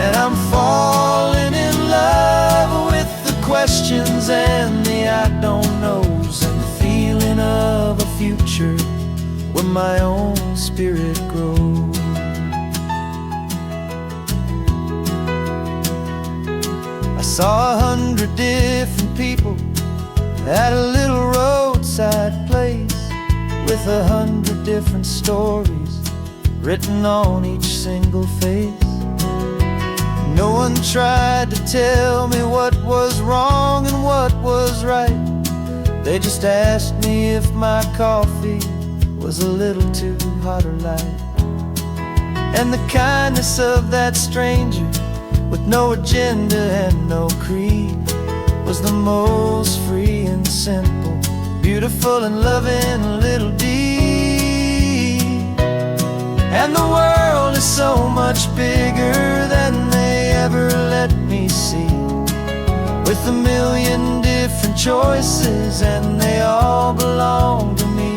And I'm falling in love with the questions and the I don't knows, and the feeling of a future where my own spirit grows. I saw 100 different people at a little roadside place, with 100 different stories written on each single face. No one tried to tell me what was wrong and what was right. They just asked me if my coffee was a little too hot or light. And the kindness of that stranger, with no agenda and no creed, was the most free and simple, beautiful and loving little deed. And the world is so much bigger than they ever let me see, with a million different choices, and they all belong to me.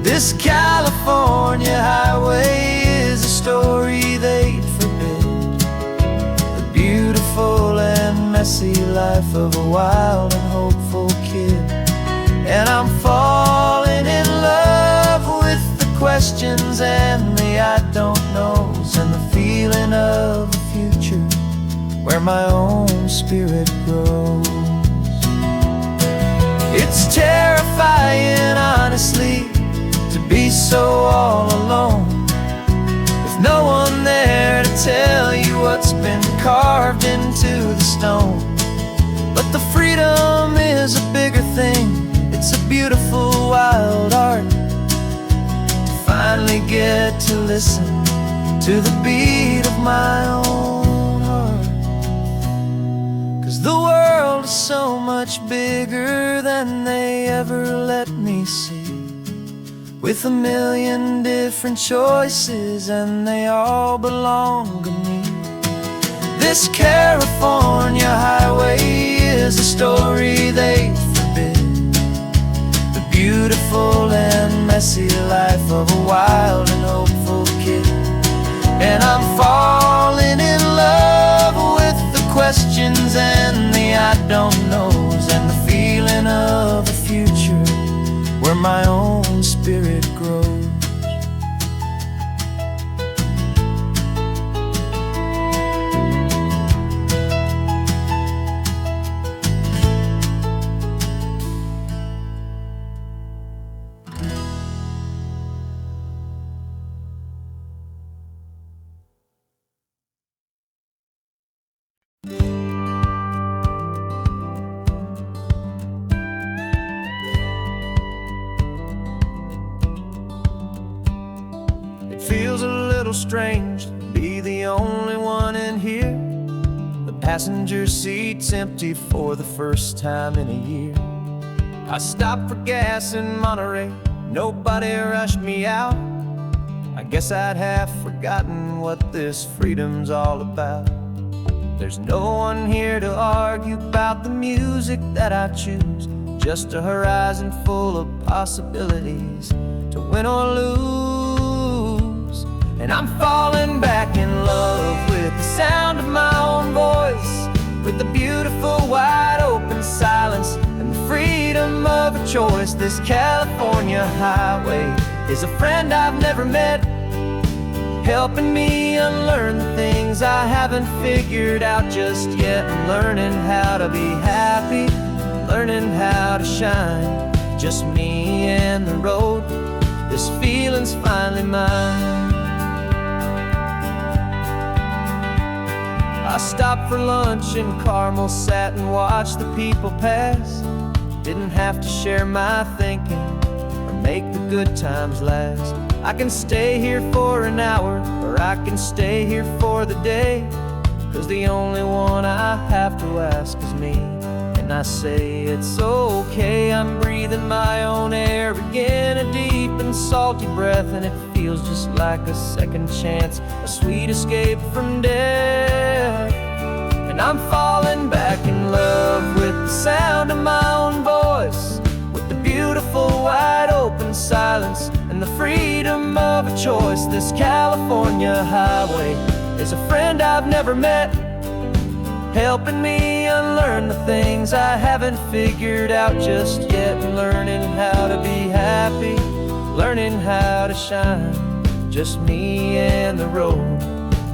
This California highway is a story they'd forbid, the beautiful and messy life of a wild and hopeful kid. And I'm falling in love with the questions and the I don't knows, and the feeling of a future where my own spirit grows. It's terrifying, honestly, to be so all alone, with no one there to tell you what's been carved into the stone. But the freedom is a bigger thing, it's a beautiful wild art, to finally get to listen to the beat of my own heart. 'Cause the world is so much bigger than they ever let me see, with a million different choices, and they all belong to me. This California highway is a story they forbid, the beautiful and messy life of a wild and hopeful kid. And I'm falling in love with the questions and the I don't knows, and the feeling of a future where my own spirit grows. Feels a little strange to be the only one in here. The passenger seat's empty for the first time in a year. I stopped for gas in Monterey, nobody rushed me out. I guess I'd have forgotten what this freedom's all about. There's no one here to argue about the music that I choose, just a horizon full of possibilities to win or lose. And I'm falling back in love with the sound of my own voice, with the beautiful wide open silence and the freedom of a choice. This California highway is a friend I've never met, helping me unlearn the things I haven't figured out just yet. I'm learning how to be happy, learning how to shine, just me and the road. This feeling's finally mine. I stopped for lunch in Carmel, sat and watched the people pass. Didn't have to share my thinking or make the good times last. I can stay here for an hour, or I can stay here for the day, 'cause the only one I have to ask is me, and and I say it's okay. I'm breathing my own air again, a deep and salty breath, and it feels just like a second chance, a sweet escape from death. And I'm falling back in love with the sound of my own voice, with the beautiful wide open silence and the freedom of a choice. This California highway is a friend I've never met, helping me unlearn the things I haven't figured out just yet, and learning how to be happy, learning how to shine, just me and the road.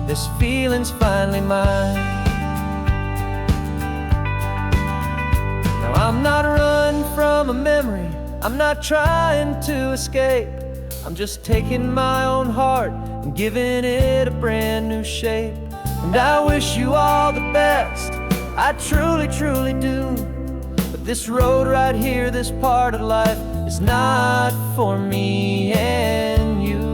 This feeling's finally mine. Now I'm not running from a memory, I'm not trying to escape. I'm just taking my own heart and giving it a brand new shape. And I wish you all the best, I truly, truly do. But this road right here, this part of life, is not for me and you.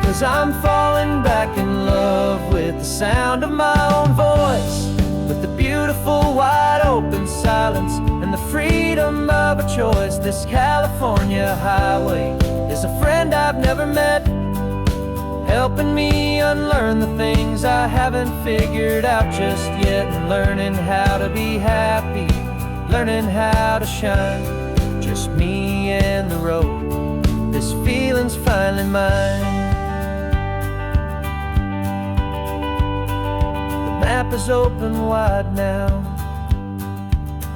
Cause I'm falling back in love with the sound of my own voice, with the beautiful wide open silence and the freedom of a choice. This California highway is a friend I've never met, helping me unlearn the things I haven't figured out just yet, and learning how to be happy, learning how to shine, just me and the road. This feeling's finally mine. The map is open wide now,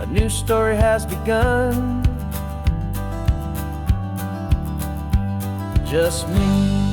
a new story has begun, just me.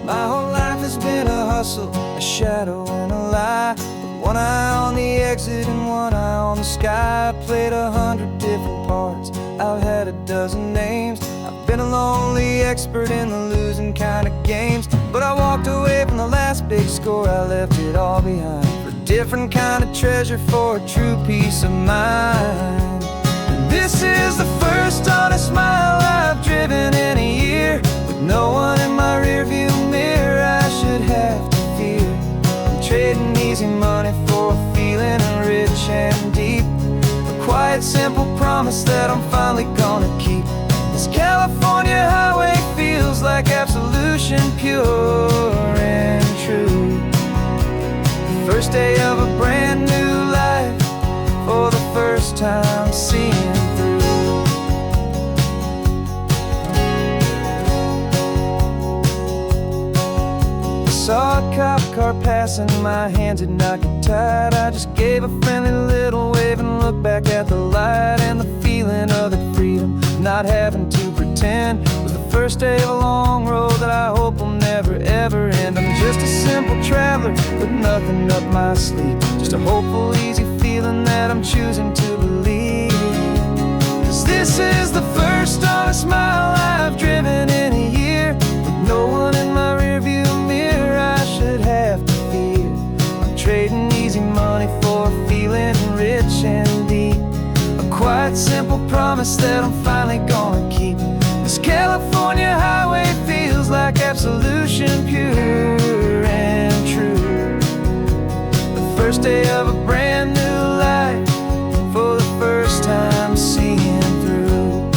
My whole life has been a hustle, a shadow and a lie, with one eye on the exit and one eye on the sky. I played 100 different parts, I've had a dozen names. I've been a lonely expert in the losing kind of games, but I walked away from the last big score, I left it all behind, for a different kind of treasure, for a true peace of mind. And this is the first honest mile I've driven in a year, with no one in my rearview mirror I should have to fear. I'm trading easy money for a feeling rich and deep, a quiet simple promise that I'm finally gonna keep. This California highway feels like absolution, pure and true. The first day of a brand new life, for the first time seeing through. Saw a cop car passing, my hands had not get tied. I just gave a friendly little wave and looked back at the light, and the feeling of the freedom, not having to pretend, was the first day of a long road that I hope will never ever end. I'm just a simple traveler with nothing up my sleeve, just a hopeful easy feeling that I'm choosing to believe. Cause this is the first honest mile I've driven in a year, with no one in my rearview mirror I should have to fear. I'm trading easy money for a feeling rich and deep, a quiet simple promise that I'm finally gonna keep. This California highway feels like absolution, pure and true. The first day of a brand new life, for the first time seeing through.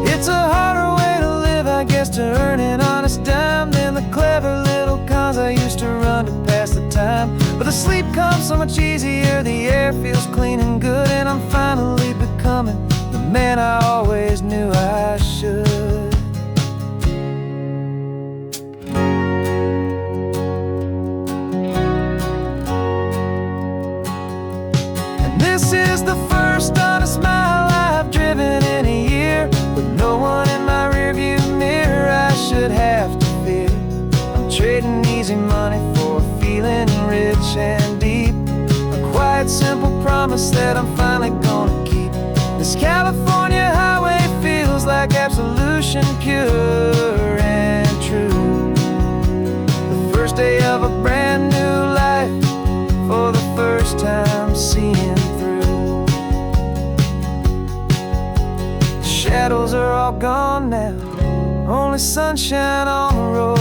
It's a harder way to live, I guess, to earn an honest dime than the clever little cons I used to run to pass the time. But the sleep comes so much easier, the air feels clean and good, and I'm finally becoming the man I always knew I should. And this is the first honest mile I've driven in a year, with no one in my rearview mirror I should have to fear. I'm trading easy money for a feeling rich and deep, a quiet simple promise that I'm finally gonna keep. This California passion pure and true. The first day of a brand new life, for the first time seeing through. The shadows are all gone now, only sunshine on the road.